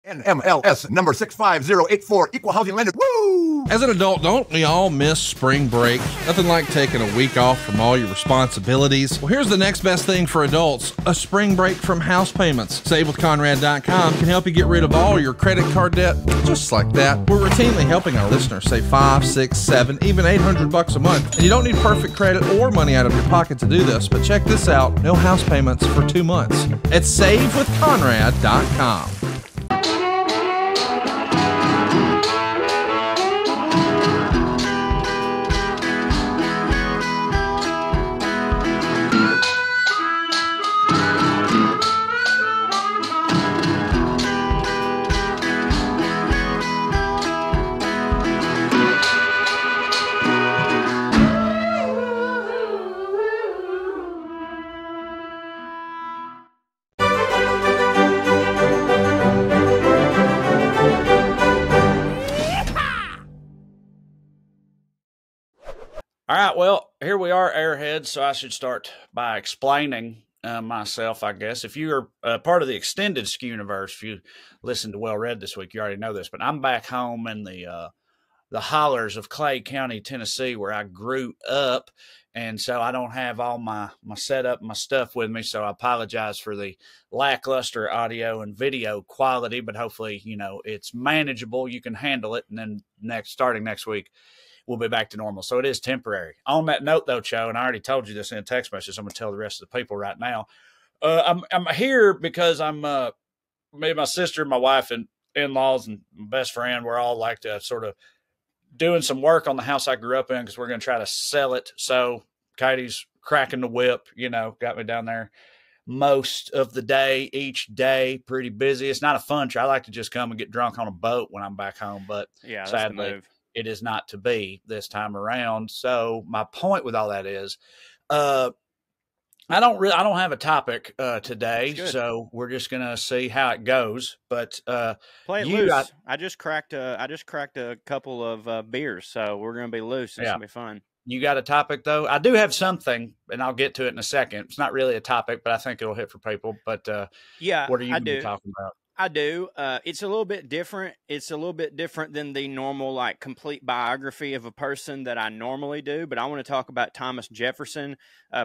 NMLS number 65084, equal housing lender. Woo! As an adult, don't we all miss spring break? Nothing like taking a week off from all your responsibilities. Well, here's the next best thing for adults, a spring break from house payments. SaveWithConrad.com can help you get rid of all your credit card debt just like that. We're routinely helping our listeners save $5, $6, $7, even $800 a month. And you don't need perfect credit or money out of your pocket to do this, but check this out, no house payments for 2 months at SaveWithConrad.com. All right, well, here we are, Airheads, so I should start by explaining myself, I guess. If you're part of the extended SKU universe, if you listened to Well Read this week, you already know this, but I'm back home in the hollers of Clay County, Tennessee, where I grew up, and so I don't have all my setup, my stuff with me, so I apologize for the lackluster audio and video quality, but hopefully, you know, it's manageable, you can handle it, and then starting next week, we'll be back to normal. So it is temporary. On that note, though, Cho, and I already told you this in a text message, so I'm going to tell the rest of the people right now. I'm here because I'm me, my sister, my wife, and in-laws, and my best friend, we're all like to sort of doing some work on the house I grew up in because we're going to try to sell it. So Katie's cracking the whip, you know, got me down there most of the day, each day, pretty busy. It's not a fun trip. I like to just come and get drunk on a boat when I'm back home, but yeah, sadly, it is not to be this time around. So my point with all that is, I don't have a topic today, so we're just gonna see how it goes. But play it loose. I just cracked a couple of beers, so we're gonna be loose. It's gonna be fun. You got a topic though? I do have something, and I'll get to it in a second. It's not really a topic, but I think it'll hit for people. But yeah, what are you gonna be talking about? I do. It's a little bit different. It's a little bit different than the normal, like, complete biography of a person that I normally do. But I want to talk about Thomas Jefferson,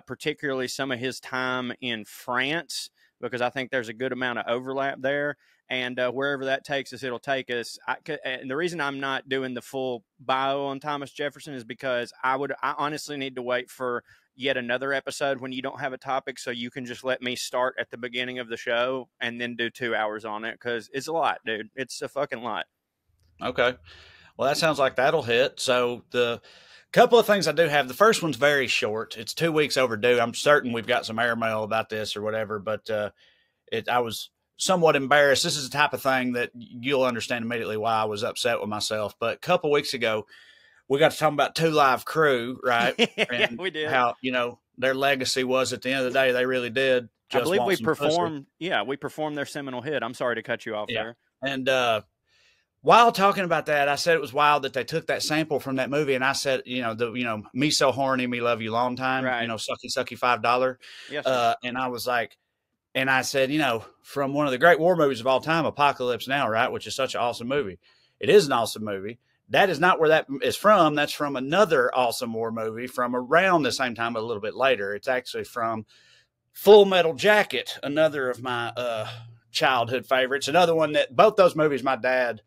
particularly some of his time in France, because I think there's a good amount of overlap there. And wherever that takes us, it'll take us. And the reason I'm not doing the full bio on Thomas Jefferson is because I honestly need to wait for yet another episode when you don't have a topic, so you can just let me start at the beginning of the show and then do 2 hours on it, because it's a lot, dude. It's a fucking lot. Okay. Well, that sounds like that'll hit. So the couple of things I do have, the first one's very short. It's 2 weeks overdue. I'm certain we've got some airmail about this or whatever, but I was somewhat embarrassed. This is the type of thing that you'll understand immediately why I was upset with myself. But a couple of weeks ago, we got to talk about Two Live Crew, right? Yeah, and we did. How, you know, their legacy was at the end of the day, they really did. I believe we performed. Yeah, we performed their seminal hit. I'm sorry to cut you off there. And while talking about that, I said it was wild that they took that sample from that movie, and I said, me so horny, me love you long time, right. Sucky sucky $5. Yes. And I was like, and I said, from one of the great war movies of all time, Apocalypse Now, right, which is such an awesome movie. It is an awesome movie. That is not where that is from. That's from another awesome war movie from around the same time, but a little bit later. It's actually from Full Metal Jacket, another of my childhood favorites. Another one that both those movies my dad,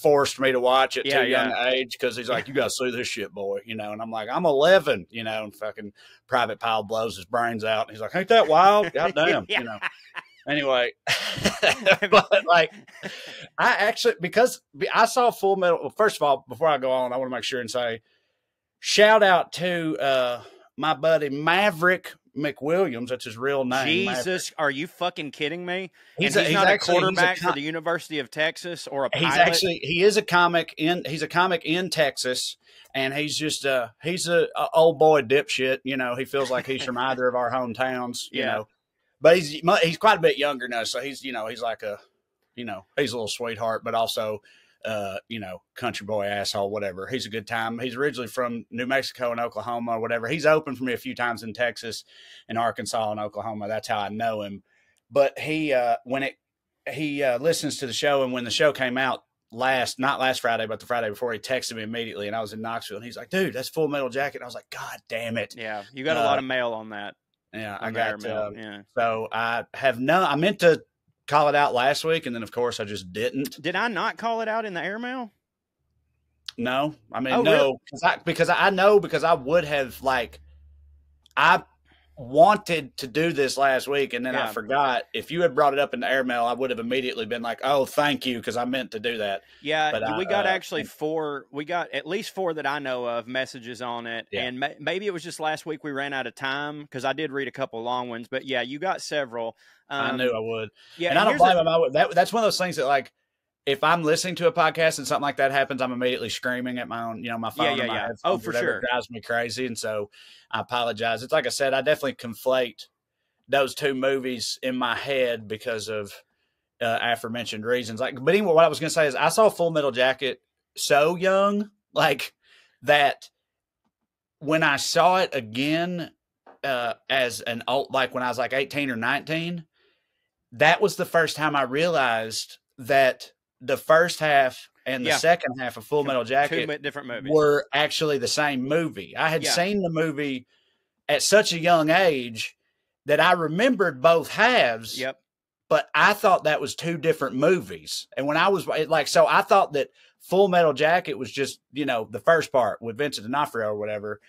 forced me to watch at too young an age because he's like, you got to see this shit, boy, and I'm like, I'm 11, and fucking Private Pile blows his brains out. And he's like, ain't that wild? Goddamn, Anyway, but like, I actually, because I saw Full Metal. Well, first of all, before I go on, I want to make sure and say, shout out to my buddy Maverick McWilliams. That's his real name. Jesus, Maverick. Are you fucking kidding me? He's not a quarterback for the University of Texas or a pilot? He is a comic he's a comic in Texas, and he's just he's a old boy dipshit. He feels like he's from either of our hometowns. You know. But he's quite a bit younger now, so he's he's like a he's a little sweetheart, but also country boy asshole, whatever. He's a good time. He's originally from New Mexico and Oklahoma or whatever. He's opened for me a few times in Texas and Arkansas and Oklahoma. That's how I know him. But he he listens to the show, and when the show came out not last Friday, but the Friday before, he texted me immediately, and I was in Knoxville, and he's like, dude, that's Full Metal Jacket. And I was like, God damn it. Yeah. You got a lot of mail on that. Yeah. On I got mail. Yeah. So I meant to call it out last week, and then of course I just didn't. Did I not call it out in the airmail? No, I mean, Oh, no, really? because I would have, like, I wanted to do this last week, and then I forgot. If you had brought it up in the airmail, I would have immediately been like, oh, thank you, because I meant to do that. Yeah, but we got actually we got at least 4 that I know of messages on it, and maybe it was just last week we ran out of time, because I did read a couple long ones, but yeah, you got several. I knew I would. Yeah, and I don't blame them. That's one of those things that, like, if I'm listening to a podcast and something like that happens, I'm immediately screaming at my own, my phone. Yeah. Headphones, oh, for sure. It drives me crazy. And so I apologize. It's like I said, I definitely conflate those 2 movies in my head because of aforementioned reasons. Like, but anyway, what I was going to say is I saw Full Metal Jacket so young, like, that when I saw it again as an old, like when I was like 18 or 19, that was the first time I realized that the first half and the second half of Full Metal Jacket 2 different movies were actually the same movie. I had seen the movie at such a young age that I remembered both halves. Yep. But I thought that was 2 different movies. And when I was like, so I thought that Full Metal Jacket was just, the first part with Vincent D'Onofrio or whatever.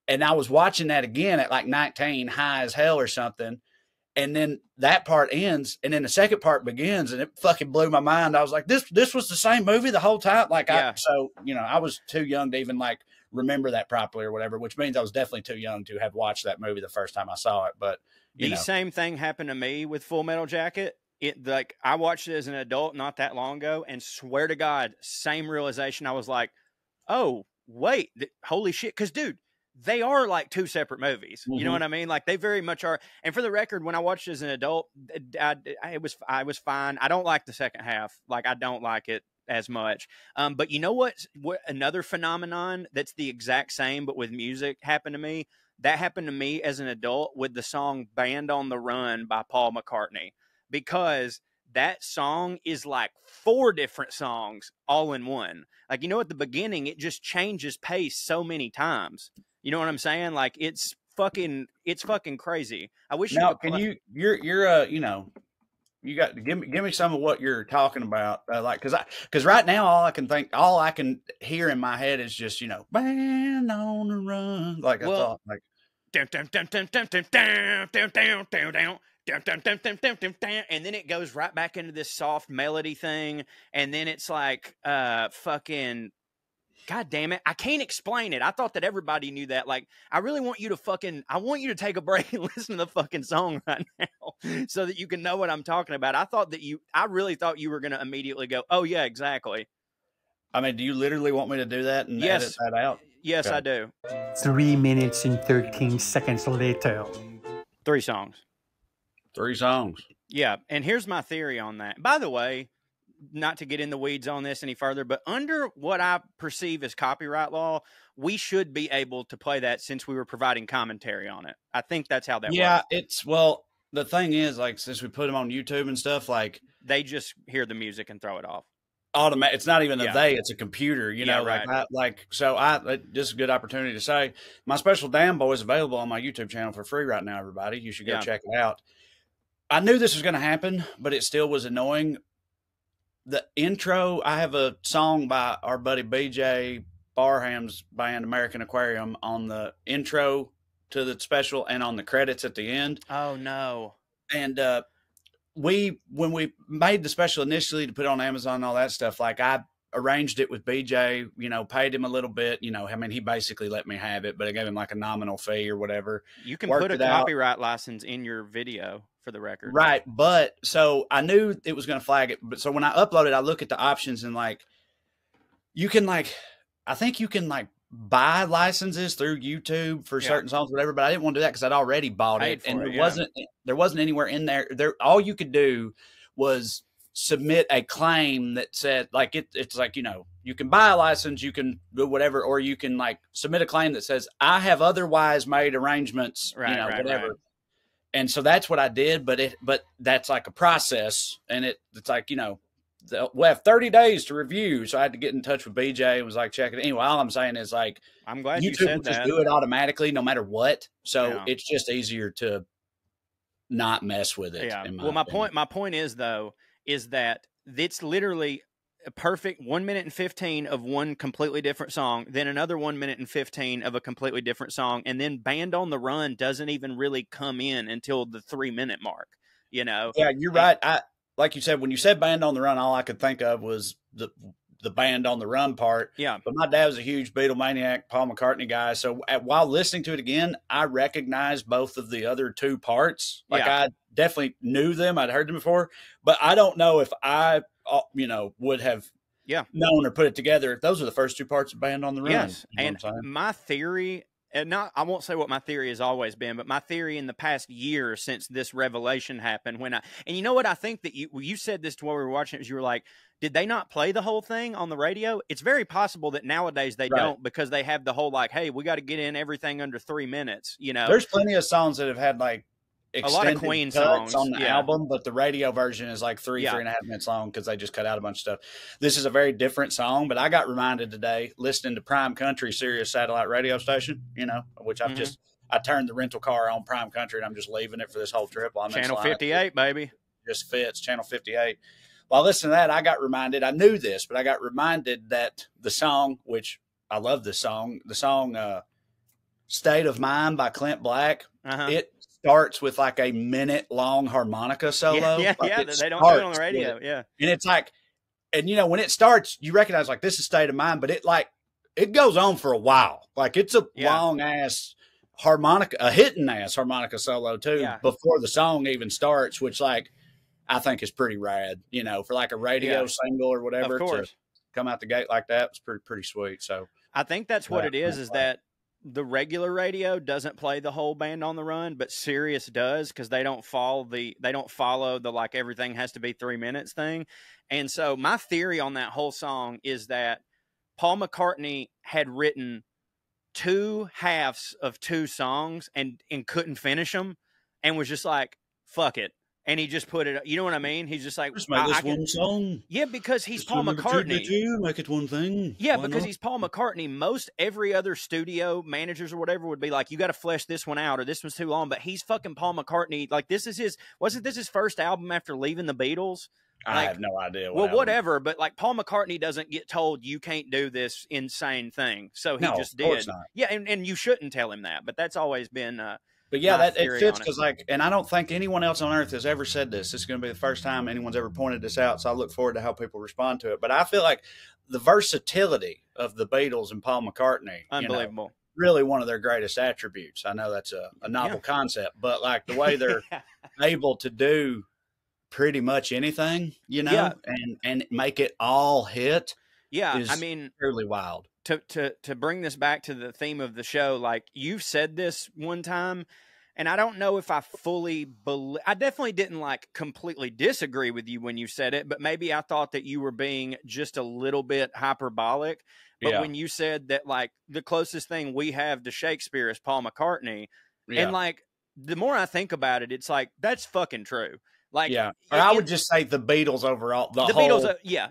And I was watching that again at like 19, high as hell or something. And then that part ends, and then the second part begins, and it fucking blew my mind. I was like, this was the same movie the whole time? Like, I was too young to even, like, remember that properly or whatever, which means I was definitely too young to have watched that movie the first time I saw it. But the same thing happened to me with Full Metal Jacket. I watched it as an adult not that long ago, and swear to God, same realization. I was like, oh, wait, holy shit. Because, dude, they are like 2 separate movies. Mm-hmm. You know what I mean? Like, they very much are. And for the record, when I watched it as an adult, I was fine. I don't like the second half. Like, I don't like it as much. But you know what another phenomenon that's the exact same, but with music happened to me? That happened to me as an adult with the song Band on the Run by Paul McCartney, because that song is like 4 different songs all in one. Like, at the beginning, it just changes pace so many times. You know what I'm saying? Like, it's fucking crazy. I wish now, you got to give me some of what you're talking about. Cause right now, all I can hear in my head is just, Band on the Run. Like, I thought, like, down, down, down, down, down, down, down, down, down, down, down. Dun, dun, dun, dun, dun, dun, dun, and then it goes right back into this soft melody thing, and then it's like fucking, God damn it, I can't explain it. I thought that everybody knew that. Like, I really want you to take a break and listen to the fucking song right now so that you can know what I'm talking about. I really thought you were going to immediately go, oh yeah, exactly. I mean, do you literally want me to do that and edit that out? Yes, okay. I do. 3 minutes and 13 seconds later. 3 songs. 3 songs. Yeah, and here's my theory on that. By the way, not to get in the weeds on this any further, but under what I perceive as copyright law, we should be able to play that since we were providing commentary on it. I think that's how that works. Yeah, the thing is, like, since we put them on YouTube and stuff, like, they just hear the music and throw it off. Automatic. It's not even it's a computer, right. So this is a good opportunity to say my special Damn Boy is available on my YouTube channel for free right now, everybody. You should go check it out. I knew this was going to happen, but it still was annoying. The intro, I have a song by our buddy BJ Barham's band American Aquarium on the intro to the special and on the credits at the end. Oh, no. And when we made the special initially to put on Amazon and all that stuff, like, I arranged it with BJ, paid him a little bit, I mean, he basically let me have it, but I gave him like a nominal fee or whatever. You can put a copyright license in your video, for the record. Right. But so I knew it was going to flag it. But so when I upload it, I look at the options and, like, I think you can like buy licenses through YouTube for certain songs, whatever, but I didn't want to do that because I'd already bought it. And there wasn't anywhere in there. All you could do was submit a claim that said, like, it's like, you can buy a license, you can do whatever, or you can, like, submit a claim that says, I have otherwise made arrangements, whatever. Right. And so that's what I did, but that's like a process, and it's like, we'll have 30 days to review. So I had to get in touch with BJ and was like, check it. Anyway, all I'm saying is like, I'm glad YouTube you said will just that. do it automatically no matter what. So Yeah. it's just easier to not mess with it. Yeah. Well, my point is though, is that it's literally a perfect 1 minute and 15 of one completely different song, then another 1 minute and 15 of a completely different song. And then Band on the Run doesn't even really come in until the 3-minute mark, Yeah, you're right. Like you said, when you said Band on the Run, all I could think of was the Band on the Run part. Yeah. But my dad was a huge Beatlemaniac, Paul McCartney guy. So while listening to it again, I recognized both of the other two parts. Like I definitely knew them. I'd heard them before, but I don't know if I, would have known or put it together if those are the first two parts of Band on the Run. Yes. And my theory, I won't say what my theory has always been, but my theory in the past year since this revelation happened, and you know what, I think that you said this to while we were watching it, was you were like, did they not play the whole thing on the radio? It's very possible that nowadays they don't, because they have the whole like, hey, we got to get in everything under 3 minutes. There's plenty of songs that have had like a lot of Queen songs on the album, but the radio version is like 3.5 minutes long because they just cut out a bunch of stuff. This is a very different song, but I got reminded today listening to Prime Country, Sirius satellite radio station, which I turned the rental car on Prime Country and I'm just leaving it for this whole trip. Channel 58, baby. Just fits, Channel 58. While listening to that, I got reminded, I knew this, but I got reminded that the song, which I love this song, the song State of Mind by Clint Black, it starts with like a minute-long harmonica solo. Yeah, they don't do it on the radio, And it's like, and when it starts, you recognize like this is State of Mind, but it goes on for a while. Like it's a long-ass harmonica, a hitting-ass harmonica solo too, before the song even starts, which like, I think is pretty rad, for like a radio single or whatever to come out the gate like that. It's pretty sweet. So I think that's what it is that the regular radio doesn't play the whole Band on the Run, but Sirius does, because they don't follow the like everything has to be 3 minutes thing. And so my theory on that whole song is that Paul McCartney had written 2 halves of 2 songs and couldn't finish them, and was just like, fuck it. And he just put it, you know what I mean? He's just like, just make this one song. Yeah, because he's just Paul McCartney. Make it one thing. Yeah, because he's Paul McCartney. Every other studio managers or whatever would be like, you got to flesh this one out, or this one's too long. But he's fucking Paul McCartney. Like, wasn't this his first album after leaving the Beatles? I have no idea. Whatever. But like, Paul McCartney doesn't get told you can't do this insane thing. So he just did. Yeah, and you shouldn't tell him that. But that's always been But yeah, that it fits because and I don't think anyone else on earth has ever said this. This is going to be the first time anyone's ever pointed this out. So I look forward to how people respond to it. But I feel like the versatility of the Beatles and Paul McCartney, unbelievable, really one of their greatest attributes. I know that's a novel concept, but like the way they're able to do pretty much anything, and make it all hit. Yeah, I mean, truly wild. To bring this back to the theme of the show, like you've said this one time, and I don't know if I fully believe. I definitely didn't like completely disagree with you when you said it, but maybe I thought that you were being just a little bit hyperbolic. But when you said that, like the closest thing we have to Shakespeare is Paul McCartney, and like the more I think about it, it's like that's fucking true. Like, or I would just say the Beatles overall. The Beatles,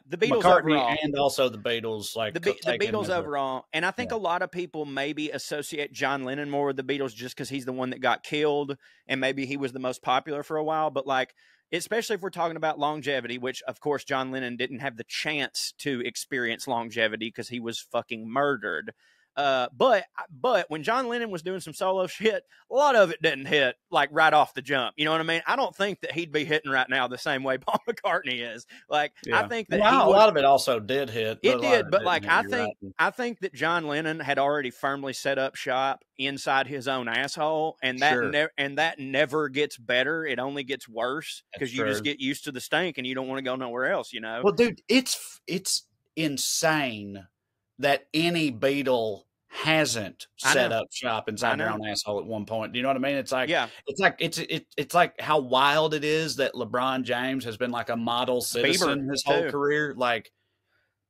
the Beatles McCartney overall, and also the Beatles, like the Beatles overall. And I think a lot of people maybe associate John Lennon more with the Beatles just because he's the one that got killed, and maybe he was the most popular for a while. But like, especially if we're talking about longevity, which of course John Lennon didn't have the chance to experience longevity because he was fucking murdered. But when John Lennon was doing some solo shit, a lot of it didn't hit like right off the jump. You know what I mean? I don't think that he'd be hitting right now the same way Paul McCartney is. Like, I think that a lot of it also did hit. It did, but like I think that John Lennon had already firmly set up shop inside his own asshole, and that never gets better. It only gets worse because you just get used to the stink and you don't want to go nowhere else. You know? Well, dude, it's insane that any Beatle hasn't set up shop inside their own asshole at one point. Do you know what I mean? It's like, it's like how wild it is that LeBron James has been like a model citizen his whole career. Like,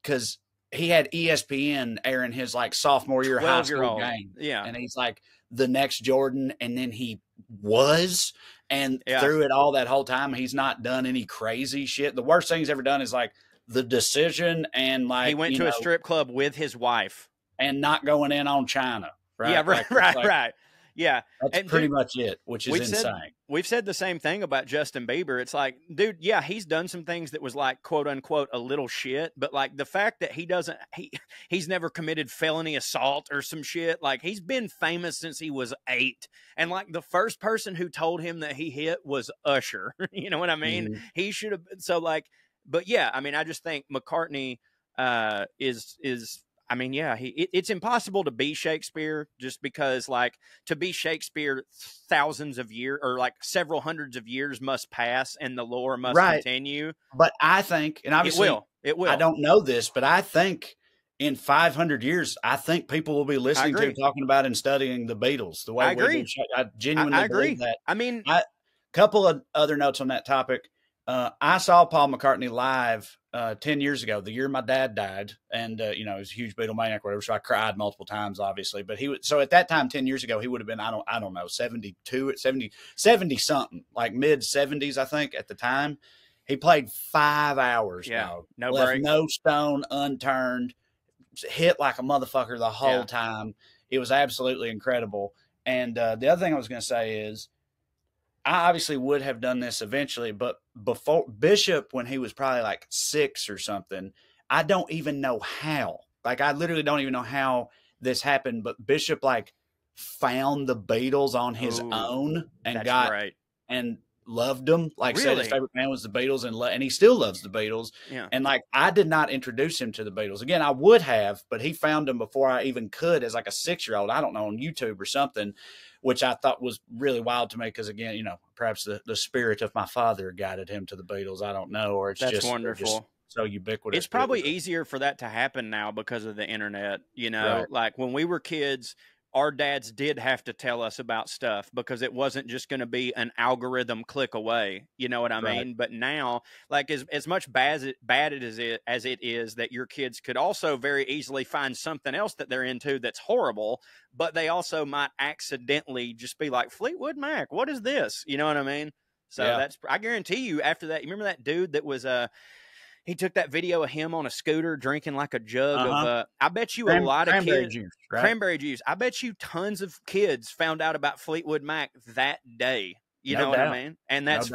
cause he had ESPN airing his like sophomore year high school game. Yeah. And he's like the next Jordan. And then he was, And Yeah. through it all that whole time, he's not done any crazy shit. The worst thing he's ever done is like The Decision and like He went to a strip club with his wife and not going in on China. Right? Yeah, right, Like, right. Yeah. That's And pretty dude, much it, which is insane. We've said the same thing about Justin Bieber. It's like, dude, yeah, he's done some things that was like, quote unquote, a little shit. But like the fact that he's never committed felony assault or some shit. Like he's been famous since he was 8. And like the first person who told him that he hit was Usher. You know what I mean? Mm-hmm. He should have. So like, but yeah, I mean, I just think McCartney is I mean, yeah, it's impossible to be Shakespeare just because, like, to be Shakespeare, thousands of years or like several hundreds of years must pass and the lore must continue. But I think, and obviously, it will. I don't know this, but I think in 500 years, I think people will be listening to, talking about, and studying the Beatles the way I agree. I genuinely believe that. I mean, a couple of other notes on that topic. I saw Paul McCartney live 10 years ago, the year my dad died. And, you know, he was a huge Beatle maniac, whatever. So I cried multiple times, obviously. But so at that time, 10 years ago, he would have been, I don't know, 72, 70 something, like mid 70s, I think, at the time. He played 5 hours. Yeah. Dog. No Left break. no stone unturned, hit like a motherfucker the whole time. It was absolutely incredible. And the other thing I was going to say is, I obviously would have done this eventually, but before Bishop, when he was probably like 6 or something, I don't even know how. Like, I literally don't even know how this happened, but Bishop like found the Beatles on his own and and loved them. Like, said his favorite band was the Beatles, and he still loves the Beatles. Yeah. And like, I did not introduce him to the Beatles. Again, I would have, but he found them before I even could as like a 6-year-old. I don't know, on YouTube or something, which I thought was really wild to me because, again, you know, perhaps the spirit of my father guided him to the Beatles. I don't know, or that's wonderful. Just so ubiquitous. It's probably easier for that to happen now because of the internet. You know, like when we were kids, our dads did have to tell us about stuff because it wasn't just going to be an algorithm click away. You know what I mean? But now, like as much bad as it is that your kids could also very easily find something else that they're into that's horrible, but they also might accidentally just be like, Fleetwood Mac, what is this? You know what I mean? So I guarantee you after that, you remember that dude that was he took that video of him on a scooter drinking like a jug of, I bet you a lot of kids, cranberry juice. I bet you tons of kids found out about Fleetwood Mac that day. You know what I mean? And that's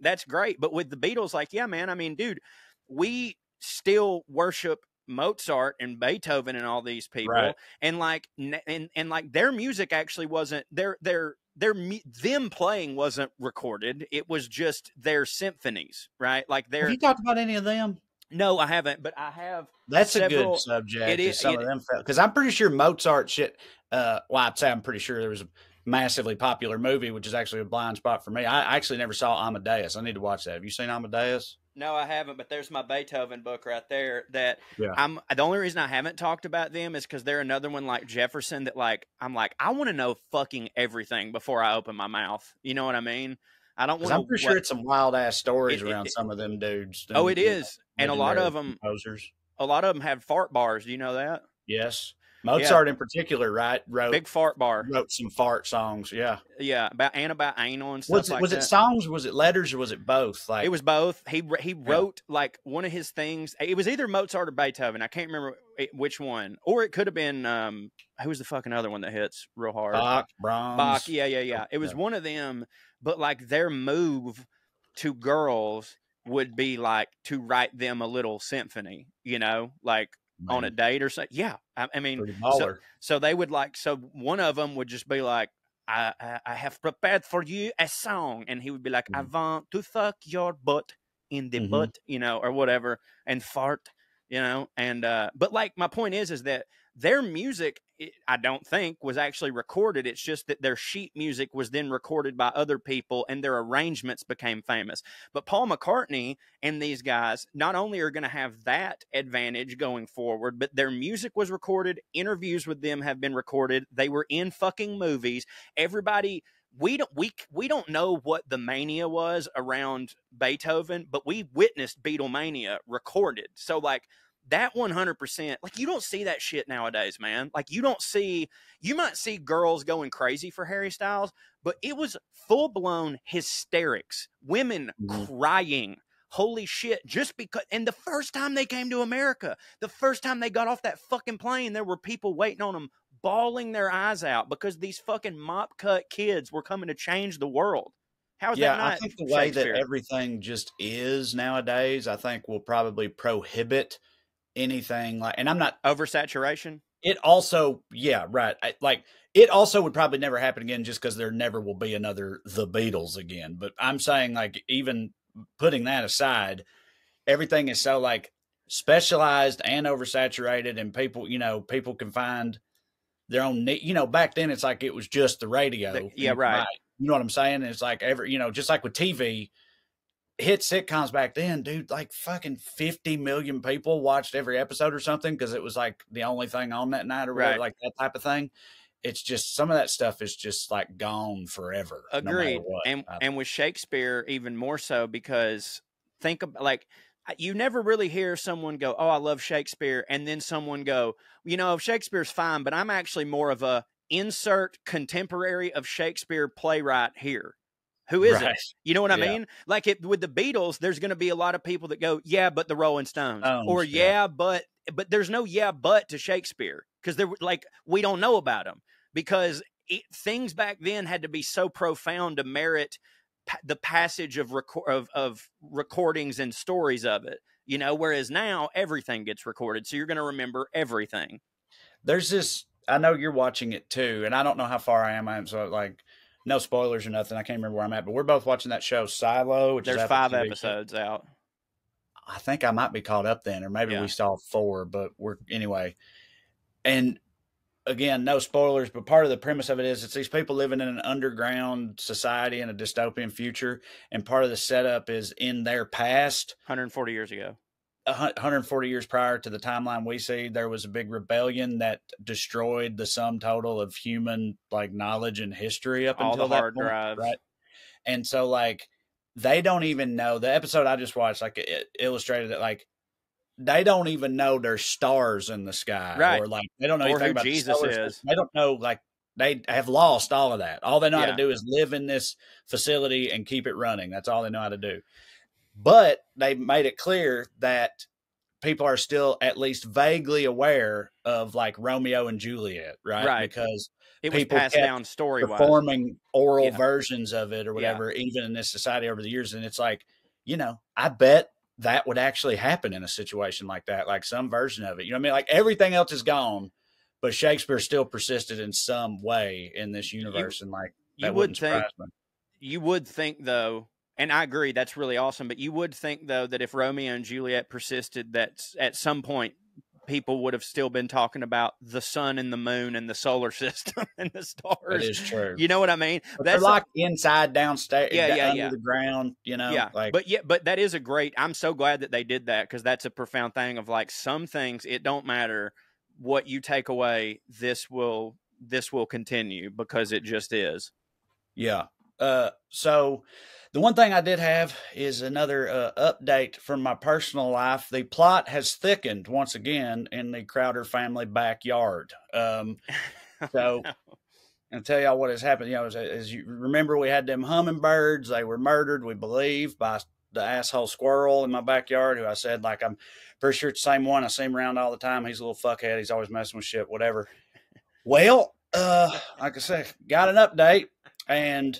that's great. But with the Beatles, like, yeah, man, I mean, dude, we still worship Mozart and Beethoven and all these people. And like, and like their music actually wasn't them playing wasn't recorded. It was just their symphonies, right? Like have you talked about any of them? No, I haven't, but I have. That's a good subject. It is some of them, because I'm pretty sure Mozart shit. Well, I'd say I'm pretty sure there was a massively popular movie, which is actually a blind spot for me. I actually never saw Amadeus. I need to watch that. Have you seen Amadeus? No, I haven't, but there's my Beethoven book right there that the only reason I haven't talked about them is because they're another one like Jefferson that like, I'm like, I want to know fucking everything before I open my mouth. You know what I mean? I don't want to. I'm pretty sure it's some wild ass stories around some of them dudes. Oh, it is. And a lot of them have fart bars. Do you know that? Yes. Mozart in particular, wrote big fart bar. Wrote some fart songs, yeah, about anal and stuff was it songs? Was it letters? Or was it both? Like, it was both. He wrote like one of his things. It was either Mozart or Beethoven. I can't remember which one, or it could have been who was the fucking other one that hits real hard? Bach. Yeah. It was one of them, but like their move to girls would be like to write them a little symphony, you know, like. On a date or something. Yeah. I mean, so they would like, so one of them would just be like, I have prepared for you a song. And he would be like, I want to fuck your butt in the butt, you know, or whatever, and fart, you know. And, but like, my point is that their music, I don't think, was actually recorded. It's just that their sheet music was then recorded by other people and their arrangements became famous. But Paul McCartney and these guys not only are going to have that advantage going forward, but their music was recorded. Interviews with them have been recorded. They were in fucking movies. Everybody, we don't know what the mania was around Beethoven, but we witnessed Beatlemania recorded. So like, that 100%, like you don't see that shit nowadays, man. Like you might see girls going crazy for Harry Styles, but it was full blown hysterics, women crying. Holy shit, just because. And the first time they came to America, the first time they got off that fucking plane, there were people waiting on them, bawling their eyes out because these fucking mop cut kids were coming to change the world. How is that not I think the way that everything just is nowadays, I think will probably prohibit anything like, and I'm not oversaturation. It also, yeah, right. It also would probably never happen again just because there never will be another The Beatles again. But I'm saying, like, even putting that aside, everything is so like specialized and oversaturated, and people can find their own, back then it's like it was just the radio. Right. You know what I'm saying? It's like just like with TV, hit sitcoms back then, dude, like fucking 50 million people watched every episode or something because it was like the only thing on that night or whatever, like that type of thing. It's just some of that stuff is just like gone forever. Agreed. No and with Shakespeare even more so, because think about, like, you never really hear someone go, "Oh, I love Shakespeare," and then someone go, Shakespeare's fine, but I'm actually more of a insert contemporary of Shakespeare playwright here. Who is it? You know what I mean? Like with the Beatles, there's going to be a lot of people that go, "Yeah, but the Rolling Stones," or "Yeah, but there's no "yeah, but" to Shakespeare because they're like, we don't know about them because things back then had to be so profound to merit the passage of recordings and stories of it. Whereas now everything gets recorded, so you're going to remember everything. There's this. I know you're watching it too, and I don't know how far I am. So like. No spoilers or nothing. I can't remember where I'm at, but we're both watching that show Silo. There's 5 episodes out. I think I might be caught up then, or maybe we saw 4, but anyway. And again, no spoilers, but part of the premise of it is it's these people living in an underground society in a dystopian future. And part of the setup is in their past. 140 years ago. 140 years prior to the timeline we see, there was a big rebellion that destroyed the sum total of human like knowledge and history up all until the hard that point, drives, right? And so like they don't even know. The episode I just watched, like it illustrated that like they don't even know there's stars in the sky, right? Or like they don't know anything about Jesus is. They don't know, like they have lost all of that. All they know how to do is live in this facility and keep it running. That's all they know how to do. But they made it clear that people are still at least vaguely aware of like Romeo and Juliet, right? Because it was passed down story-wise, performing oral versions of it or whatever, even in this society over the years. And it's like, I bet that would actually happen in a situation like that, like some version of it. You know what I mean? Like everything else is gone, but Shakespeare still persisted in some way in this universe. And like, that wouldn't surprise me. You would think though, and I agree, that's really awesome. But you would think, though, that if Romeo and Juliet persisted, that at some point people would have still been talking about the sun and the moon and the solar system and the stars. That is true. You know what I mean? But they're like inside, downstairs, under the ground, Like, but that is I'm so glad that they did that, because that's a profound thing of like some things, it don't matter what you take away, this will continue because it just is. Yeah. So the one thing I did have is another update from my personal life. The plot has thickened once again in the Crowder family backyard. So I'll tell y'all what has happened. As you remember, we had them hummingbirds. They were murdered, we believe, by the asshole squirrel in my backyard, who I said, like, I'm pretty sure it's the same one. I see him around all the time. He's a little fuckhead. He's always messing with shit, whatever. Well, like I said, got an update, and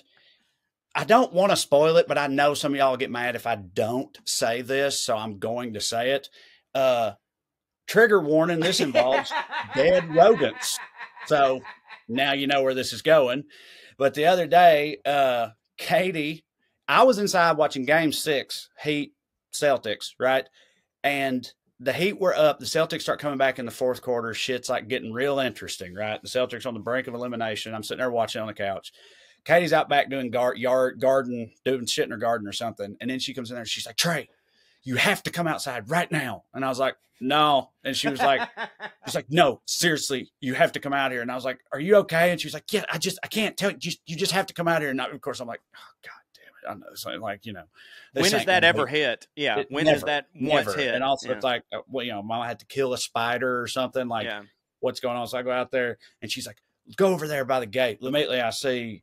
I don't want to spoil it, but I know some of y'all get mad if I don't say this, so I'm going to say it. Trigger warning, this involves dead rodents. So now you know where this is going. But the other day, Katie, I was inside watching Game 6, Heat, Celtics, right? And the Heat were up. The Celtics start coming back in the fourth quarter. Shit's like getting real interesting, right? The Celtics on the brink of elimination. I'm sitting there watching on the couch. Katie's out back doing garden, doing shit in her garden or something. And then she comes in there and she's like, Trey, you have to come outside right now. And I was like, no. And she was like, no, seriously, you have to come out here. And I was like, are you okay? And she was like, yeah, I can't tell you. You just have to come out here. And of course I'm like, oh, God damn it. I know. So like, when has that ever hit? Yeah. When has that once hit? And also it's like, Mama had to kill a spider or something. Like, what's going on? So I go out there and she's like, go over there by the gate. Immediately I see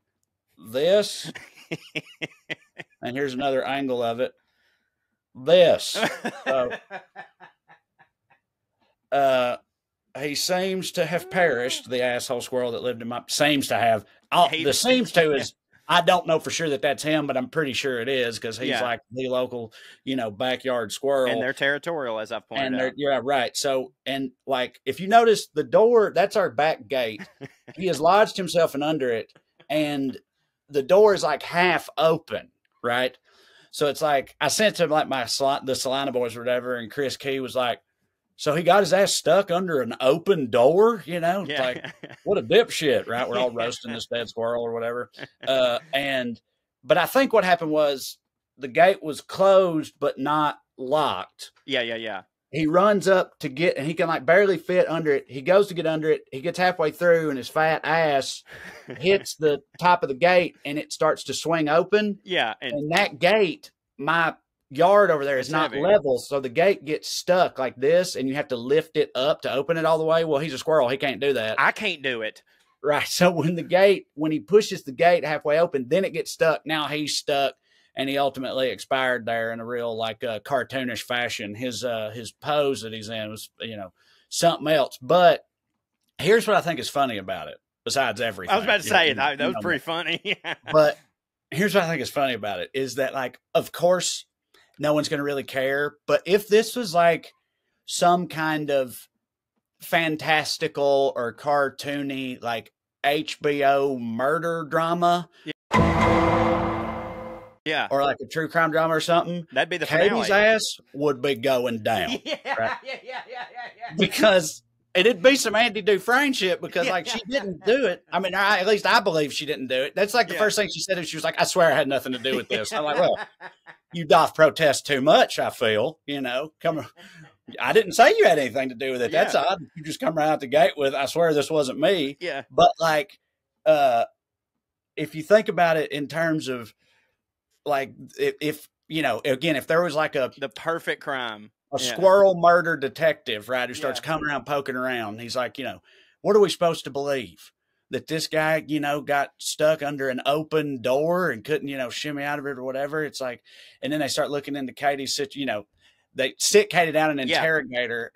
this, and here's another angle of it. This. So, he seems to have perished, the asshole squirrel that lived in my, seems to have. The seems to is, I don't know for sure that that's him, but I'm pretty sure it is because he's like the local, backyard squirrel. And they're territorial, as I've pointed out. Yeah, right. So, and like, if you notice the door, that's our back gate. He has lodged himself in under it, and the door is like half open, right? So it's like, I sent to like the Salina boys or whatever, and Chris Key was like, so he got his ass stuck under an open door, like, what a dipshit, right? We're all roasting this dead squirrel or whatever. But I think what happened was the gate was closed, but not locked. Yeah. He runs up to get, and he can like barely fit under it. He goes to get under it. He gets halfway through, and his fat ass hits the top of the gate, and it starts to swing open. Yeah. And that gate, my yard over there is not level, so the gate gets stuck like this, and you have to lift it up to open it all the way. Well, he's a squirrel. He can't do that. I can't do it. Right. So when he pushes the gate halfway open, then it gets stuck. Now he's stuck, and he ultimately expired there in a real like cartoonish fashion. His pose that he's in was something else. But here's what I think is funny about it. Besides everything, I was about to say that was pretty funny. But here's what I think is funny about it is that, like, of course, no one's going to really care. But if this was like some kind of fantastical or cartoony, like HBO murder drama, or like a true crime drama or something, that'd be the Katie's finale. ass would be going down. Yeah. Because it'd be some Andy Dufresne shit because like she didn't do it. I mean, at least I believe she didn't do it. That's like the first thing she said. She was like, I swear I had nothing to do with this. I'm like, well, you doth protest too much, I feel, come. I didn't say you had anything to do with it. That's odd. You just come right out the gate with, I swear this wasn't me. Yeah. But like, if you think about it in terms of like, if again, if there was like the perfect crime, squirrel murder detective, right, who starts coming around poking around, he's like, what are we supposed to believe? That this guy, got stuck under an open door and couldn't, shimmy out of it or whatever. It's like, and then they start looking into Katie's situation, they sit Katie down and interrogate her.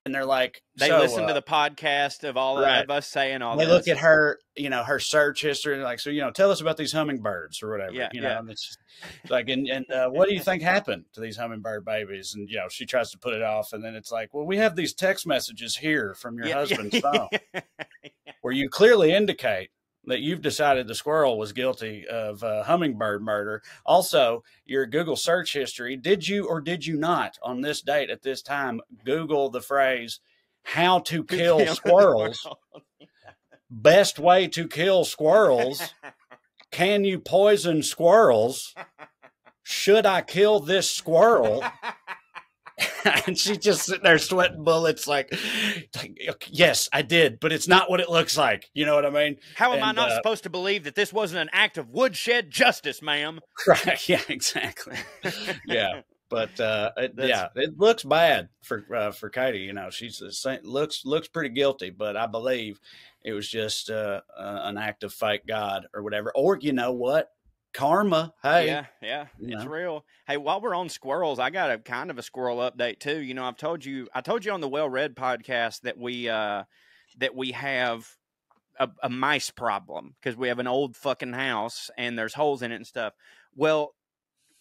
And they're like, they listen to the podcast of all of us saying all they this. Look at her, her search history, and like, so, tell us about these hummingbirds or whatever, and it's just like, and what do you think happened to these hummingbird babies? And, she tries to put it off. And then it's like, well, we have these text messages here from your husband's phone where you clearly indicate that you've decided the squirrel was guilty of hummingbird murder. Also, your Google search history, did you or did you not on this date at this time Google the phrase how to kill squirrels, best way to kill squirrels, can you poison squirrels, should I kill this squirrel? And she's just sitting there sweating bullets like, yes, I did, but it's not what it looks like. You know what I mean? How am I not supposed to believe that this wasn't an act of woodshed justice, ma'am? Right. Yeah, exactly. Yeah. But it looks bad for Katie. She's looks pretty guilty, but I believe it was just an act of fake God or whatever. Or you know what? Karma. Hey, yeah, it's real. Hey, while we're on squirrels, I got a kind of a squirrel update too. I told you on the Well Read podcast that we have a mice problem because we have an old fucking house and there's holes in it and stuff. Well,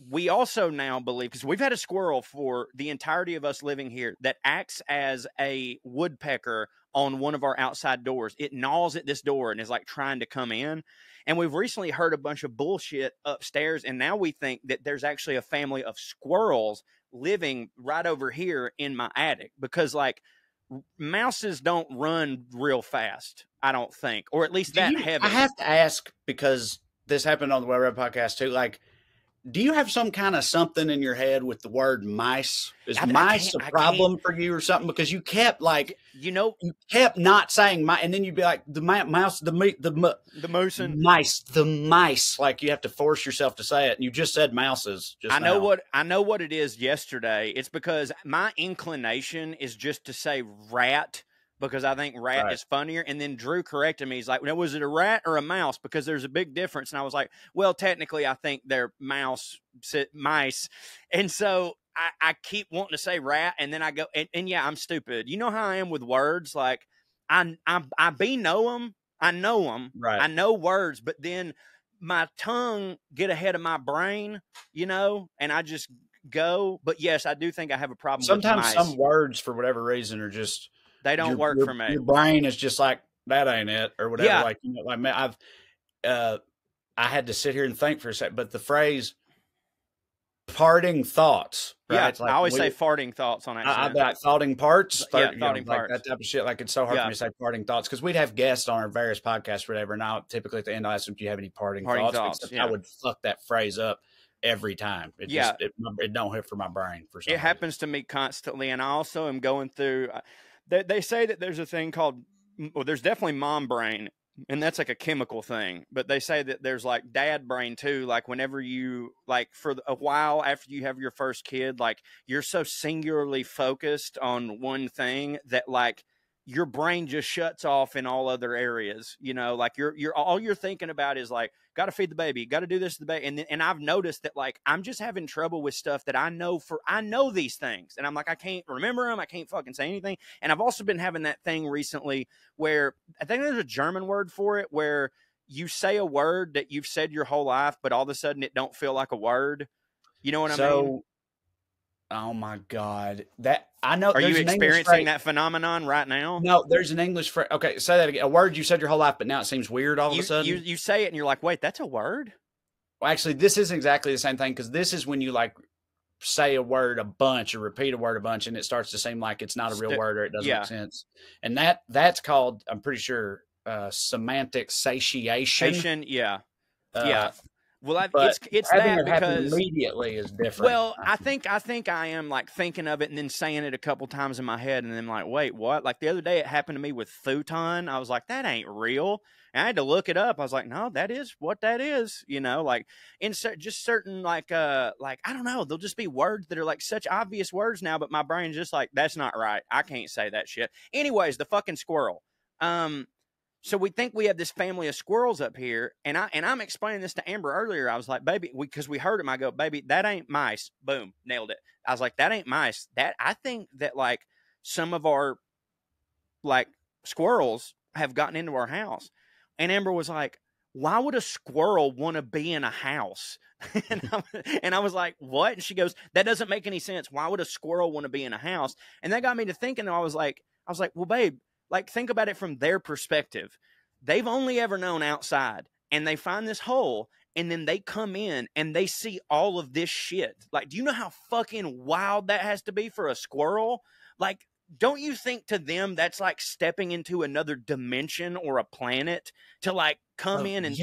we also now believe, because we've had a squirrel for the entirety of us living here that acts as a woodpecker on one of our outside doors. It gnaws at this door and is like trying to come in. And we've recently heard a bunch of bullshit upstairs. And now we think that there's actually a family of squirrels living right over here in my attic, because like mouses don't run real fast, I don't think, or at least that heavy. I have to ask, because this happened on the Well Read podcast too. Like, do you have some kind of something in your head with the word mice? Is mice a problem for you or something? Because you kept like, you kept not saying mice, and then you'd be like the mouse, the moose and mice. Like you have to force yourself to say it, and you just said mouses. I know what it is. Yesterday, it's because my inclination is just to say rat because I think rat is funnier. And then Drew corrected me. He's like, "No, was it a rat or a mouse? Because there's a big difference." And I was like, "Well, technically, I think they're mice." And so I keep wanting to say rat, and then I go, and yeah, I'm stupid. You know how I am with words. Like I know them. I know them. Right. I know words, but then my tongue get ahead of my brain, and I just go. But yes, I do think I have a problem. Sometimes with mice. some words, for whatever reason, are just they don't work for me. Your brain is just like, that ain't it, or whatever. Yeah. Like I had to sit here and think for a second, but the phrase "parting thoughts," right? Yeah, it's like I always say farting thoughts on accident. I'd be like thoughting parts, thoughting parts, like that type of shit. Like it's so hard for me to say parting thoughts because we'd have guests on our various podcasts, or whatever. And I typically at the end I ask them, "Do you have any parting thoughts?" I would fuck that phrase up every time. It don't hit for my brain for some reason. Happens to me constantly, and I also am going through. They say that there's a thing called, well, there's definitely mom brain, and that's like a chemical thing. But they say that there's like dad brain too. Like whenever you, like for a while after you have your first kid, like you're so singularly focused on one thing that like your brain just shuts off in all other areas. Like you're all you're thinking about is like, got to feed the baby, got to do this to the baby. And I've noticed that like I'm just having trouble with stuff that I know these things, and I'm like, I can't remember them, I can't fucking say anything. And I've also been having that thing recently where I think there's a German word for it, where you say a word that you've said your whole life, but all of a sudden it don't feel like a word. You know what I mean? Oh my God, that I know. Are you experiencing that phenomenon right now? No, there's an English phrase. Okay, say that again. A word you said your whole life, but now it seems weird all of a sudden. You say it and you're like, wait, that's a word? Well, actually, this is exactly the same thing, because this is when you like say a word a bunch or repeat a word a bunch, and it starts to seem like it's not a real word or it doesn't make sense. And that's called, I'm pretty sure, semantic satiation. Yeah. Well, it's that because immediately is different. Well, I think I am like thinking of it and then saying it a couple times in my head, and then I'm like, wait, what? Like the other day, it happened to me with futon. I was like, that ain't real. And I had to look it up. I was like, no, that is what that is. Like insert just certain like I don't know. They'll just be words that are like such obvious words now, but my brain's just like, that's not right. I can't say that shit. Anyways, the fucking squirrel. So we think we have this family of squirrels up here, and I'm explaining this to Amber earlier. I was like, baby, because we heard him. I go, baby, that ain't mice. Boom, nailed it. I was like, that ain't mice. That I think that like some of our like squirrels have gotten into our house. And Amber was like, why would a squirrel want to be in a house? and I was like, what? And she goes, that doesn't make any sense. Why would a squirrel want to be in a house? And that got me to thinking. I was like, well, babe, like, think about it from their perspective. They've only ever known outside, and they find this hole, and then they come in and they see all of this shit. Like, do you know how fucking wild that has to be for a squirrel? Like, don't you think to them that's like stepping into another dimension or a planet to like come in and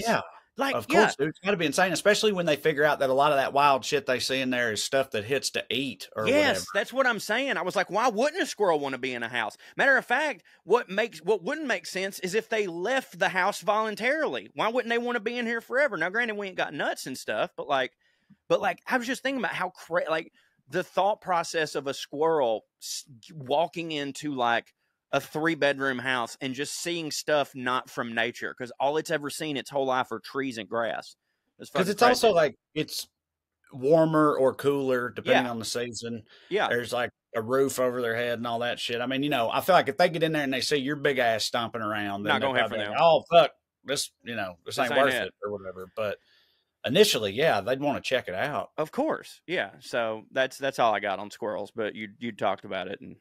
like, of course, dude, it's got to be insane, especially when they figure out that a lot of that wild shit they see in there is stuff that hits to eat or whatever. That's what I'm saying. I was like, why wouldn't a squirrel want to be in a house? Matter of fact, what wouldn't make sense is if they left the house voluntarily. Why wouldn't they want to be in here forever? Now, granted, we ain't got nuts and stuff, but like, I was just thinking about how like the thought process of a squirrel walking into like a 3-bedroom house and just seeing stuff not from nature, because all it's ever seen its whole life are trees and grass. Because it's also like it's warmer or cooler depending on the season. Yeah, there's like a roof over their head and all that shit. I mean, I feel like if they get in there and they see your big ass stomping around, then not gonna happen. Like, oh fuck, this this ain't worth it or whatever. But initially, they'd want to check it out. Of course, yeah. So that's all I got on squirrels. But you talked about it, and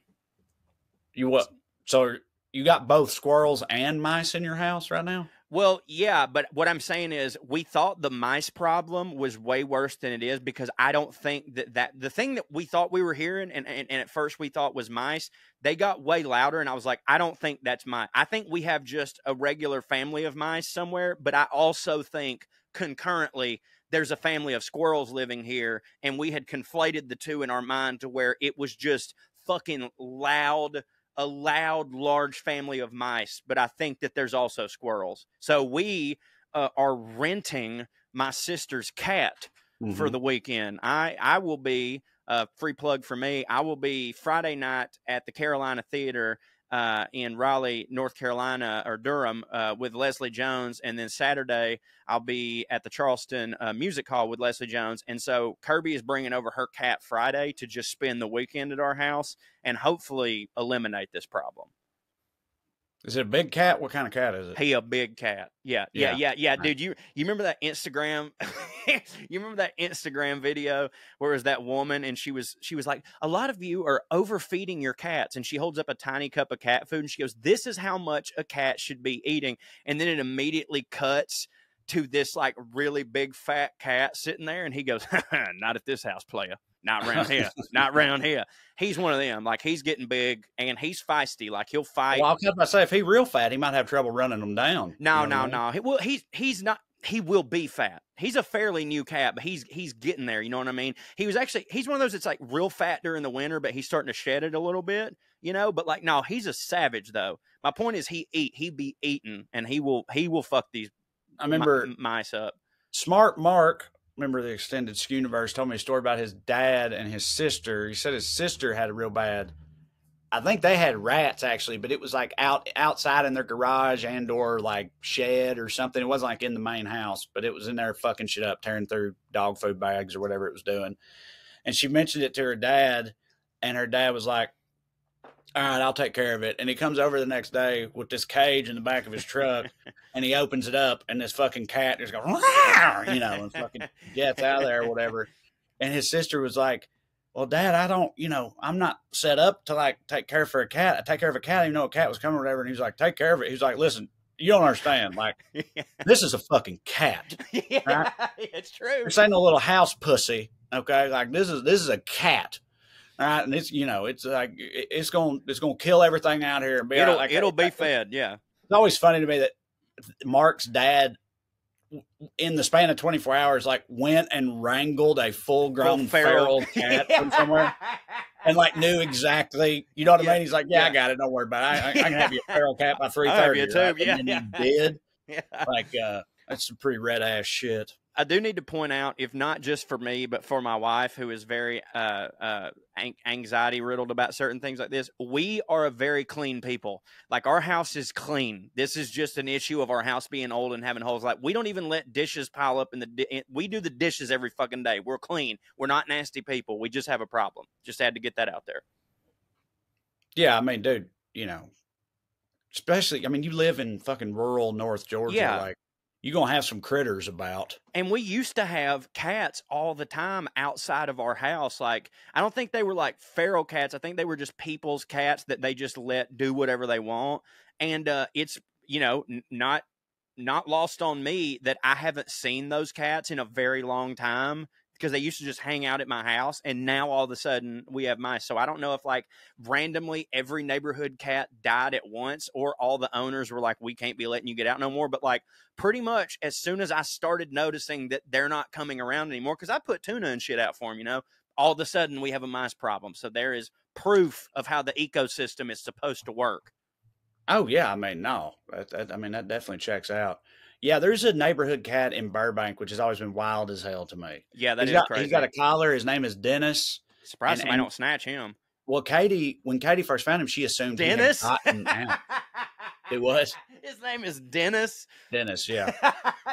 you what? So you got both squirrels and mice in your house right now? Well, yeah, but what I'm saying is we thought the mice problem was way worse than it is, because I don't think that the thing that we thought we were hearing and at first we thought was mice, they got way louder, and I was like, I don't think that's mice. I think we have just a regular family of mice somewhere, but I also think concurrently there's a family of squirrels living here, and we had conflated the two in our mind to where it was just fucking loud, a loud, large family of mice, but I think that there's also squirrels. So we are renting my sister's cat for the weekend. I will be, free plug for me, I will be Friday night at the Carolina Theater in Raleigh, North Carolina, or Durham, with Leslie Jones. And then Saturday, I'll be at the Charleston Music Hall with Leslie Jones. And so Kirby is bringing over her cat Friday to just spend the weekend at our house and hopefully eliminate this problem. Is it a big cat? What kind of cat is it? He a big cat. Yeah. Dude, you remember that Instagram? You remember that Instagram video where it was that woman and she was like, a lot of you are overfeeding your cats, and she holds up a tiny cup of cat food and she goes, "This is how much a cat should be eating," and then it immediately cuts to this like really big fat cat sitting there, and he goes, "Not at this house, player. Not around here. Not around here." He's one of them. Like, he's getting big and he's feisty. Like, he'll fight. Well, I was about to say, if he's real fat, he might have trouble running them down. No. Well, he's not. He will be fat. He's a fairly new cat, but he's getting there. You know what I mean? He's one of those that's like real fat during the winter, but he's starting to shed it a little bit. You know, but like, no, he's a savage though. My point is, he be eating, and he will fuck these. I remember mice up. Smart Mark. Remember the extended Skew Universe told me a story about his dad and his sister. He said his sister had a real bad. I think they had rats actually, but it was like outside in their garage and or like shed or something. It wasn't like in the main house, but it was in there fucking shit up, tearing through dog food bags or whatever it was doing. And she mentioned it to her dad, and her dad was like, "All right, I'll take care of it." And he comes over the next day with this cage in the back of his truck, and he opens it up, and this fucking cat just goes, you know, and fucking gets out of there or whatever. And his sister was like, "Well, Dad, I don't, I'm not set up to like take care of a cat. I take care of a cat. I didn't know a cat was coming or whatever." And he's like, "Take care of it." He's like, "Listen, you don't understand. Like, this is a fucking cat. Yeah, right? It's true. This ain't no little house pussy. Okay. Like, this is a cat. All right. And it's, it's like, it's going to kill everything out here. And be it'll be fed. Yeah. It's always funny to me that Mark's dad, in the span of 24 hours, like went and wrangled a full-grown feral cat from somewhere, and like knew exactly, you know what I mean? He's like, "Yeah, I got it. Don't worry about it. I can have you a feral cat by 3:30." Right? And then he did. Yeah. Like, that's some pretty red ass shit. I do need to point out, if not just for me, but for my wife, who is very anxiety riddled about certain things like this, we are a very clean people. Like, our house is clean. This is just an issue of our house being old and having holes. Like, we don't even let dishes pile up we do the dishes every fucking day. We're clean. We're not nasty people. We just have a problem. Just had to get that out there. Yeah, I mean, dude, especially, I mean, you live in fucking rural North Georgia. Yeah. Like, you're going to have some critters about. And we used to have cats all the time outside of our house. Like, I don't think they were like feral cats. I think they were just people's cats that they just let do whatever they want. And it's, not lost on me that I haven't seen those cats in a very long time, because they used to just hang out at my house, and now all of a sudden we have mice. So I don't know if like randomly every neighborhood cat died at once, or all the owners were like, "We can't be letting you get out no more." But like, pretty much as soon as I started noticing that they're not coming around anymore, because I put tuna and shit out for them, all of a sudden we have a mice problem. So there is proof of how the ecosystem is supposed to work. Oh yeah, I mean, no, that definitely checks out. Yeah, there's a neighborhood cat in Burbank, which has always been wild as hell to me. Yeah, that is crazy. He's got a collar. His name is Dennis. Surprised I don't snatch him. Well, when Katie first found him, she assumed Dennis. He had gotten out. It was. His name is Dennis. Dennis, yeah.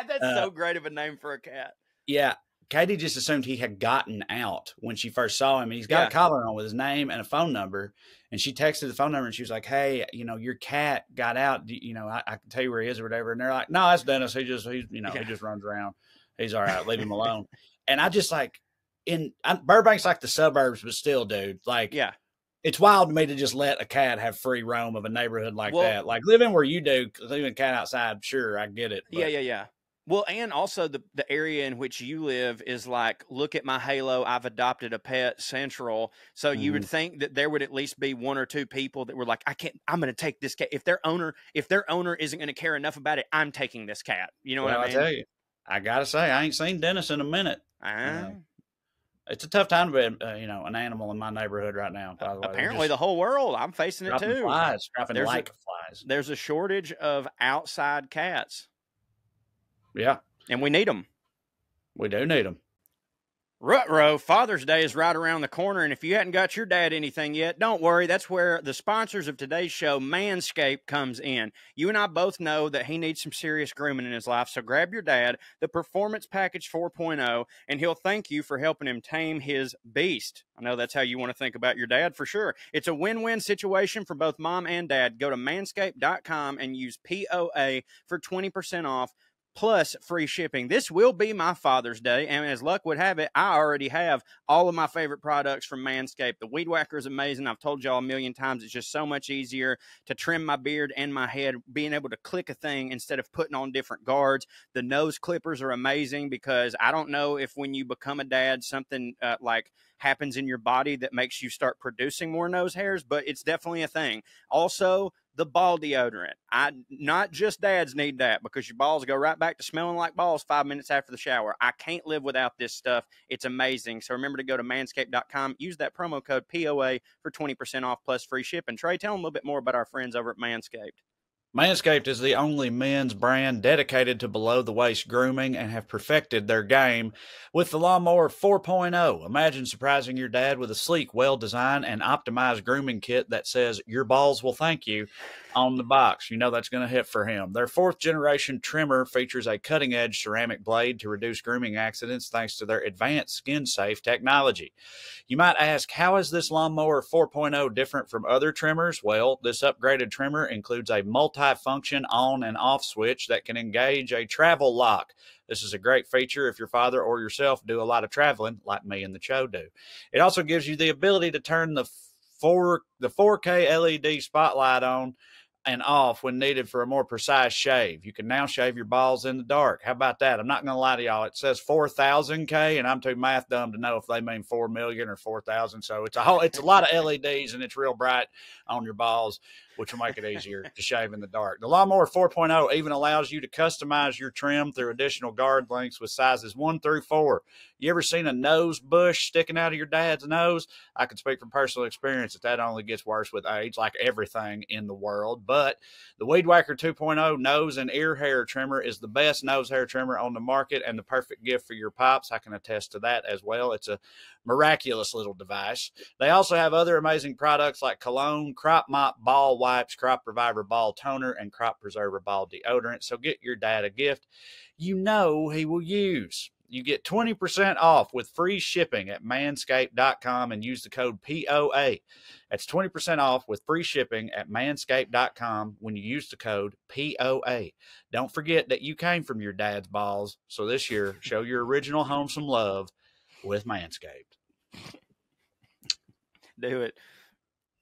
That's so great of a name for a cat. Yeah, Katie just assumed he had gotten out when she first saw him. And he's got a collar on with his name and a phone number. And she texted the phone number, and she was like, "Hey, your cat got out. I can tell you where he is or whatever." And they're like, "No, that's Dennis. He just runs around. He's all right. Leave him alone." And I just like, Burbank's like the suburbs, but still, dude, like, yeah, it's wild to me to just let a cat have free roam of a neighborhood like that. Like, living where you do, leaving a cat outside, sure, I get it. But. Yeah. Well, and also the area in which you live is like, look at my halo, I've adopted a pet central. So you would think that there would at least be one or two people that were like, I'm going to take this cat. If their owner isn't going to care enough about it, I'm taking this cat. You know what I mean? I tell you, I got to say, I ain't seen Dennis in a minute. It's a tough time to be, an animal in my neighborhood right now. By the way, apparently the whole world. I'm facing it too. Dropping flies. There's a shortage of outside cats. Yeah. And we need them. We do need them. Rut-row, Father's Day is right around the corner, and if you hadn't got your dad anything yet, don't worry. That's where the sponsors of today's show, Manscaped, comes in. You and I both know that he needs some serious grooming in his life, so grab your dad, the Performance Package 4.0, and he'll thank you for helping him tame his beast. I know that's how you want to think about your dad for sure. It's a win-win situation for both mom and dad. Go to manscaped.com and use POA for 20% off. Plus free shipping. This will be my Father's Day, and as luck would have it, I already have all of my favorite products from Manscaped. The Weed Whacker is amazing. I've told y'all a million times, it's just so much easier to trim my beard and my head, being able to click a thing instead of putting on different guards. The nose clippers are amazing because I don't know if when you become a dad, something like happens in your body that makes you start producing more nose hairs, but it's definitely a thing. Also, the ball deodorant. Not just dads need that because your balls go right back to smelling like balls 5 minutes after the shower. I can't live without this stuff. It's amazing. So remember to go to manscaped.com. Use that promo code POA for 20% off plus free shipping. Trey, tell them a little bit more about our friends over at Manscaped. Manscaped is the only men's brand dedicated to below-the-waist grooming and have perfected their game with the Lawnmower 4.0. Imagine surprising your dad with a sleek, well-designed, and optimized grooming kit that says, "Your balls will thank you," on the box. You know that's going to hit for him. Their 4th-generation trimmer features a cutting-edge ceramic blade to reduce grooming accidents thanks to their advanced skin-safe technology. You might ask, how is this Lawnmower 4.0 different from other trimmers? Well, this upgraded trimmer includes a multi-function on and off switch that can engage a travel lock. This is a great feature if your father or yourself do a lot of traveling, like me and the Cho do. It also gives you the ability to turn the 4K LED spotlight on and off when needed for a more precise shave. You can now shave your balls in the dark. How about that? I'm not going to lie to y'all. It says 4,000 K, and I'm too math dumb to know if they mean 4 million or 4,000. So it's a lot of LEDs, and it's real bright on your balls, which will make it easier to shave in the dark. The Lawnmower 4.0 even allows you to customize your trim through additional guard lengths with sizes 1 through 4. You ever seen a nose bush sticking out of your dad's nose? I can speak from personal experience that only gets worse with age, like everything in the world. But the Weed Whacker 2.0 nose and ear hair trimmer is the best nose hair trimmer on the market and the perfect gift for your pops. I can attest to that as well. It's a miraculous little device. They also have other amazing products like cologne, crop mop ball wipes, crop reviver ball toner, and crop preserver ball deodorant. So get your dad a gift you know he will use. You get 20% off with free shipping at manscaped.com and use the code POA. That's 20% off with free shipping at manscaped.com when you use the code POA. Don't forget that you came from your dad's balls, so this year, show your original home some love with Manscaped. Do it.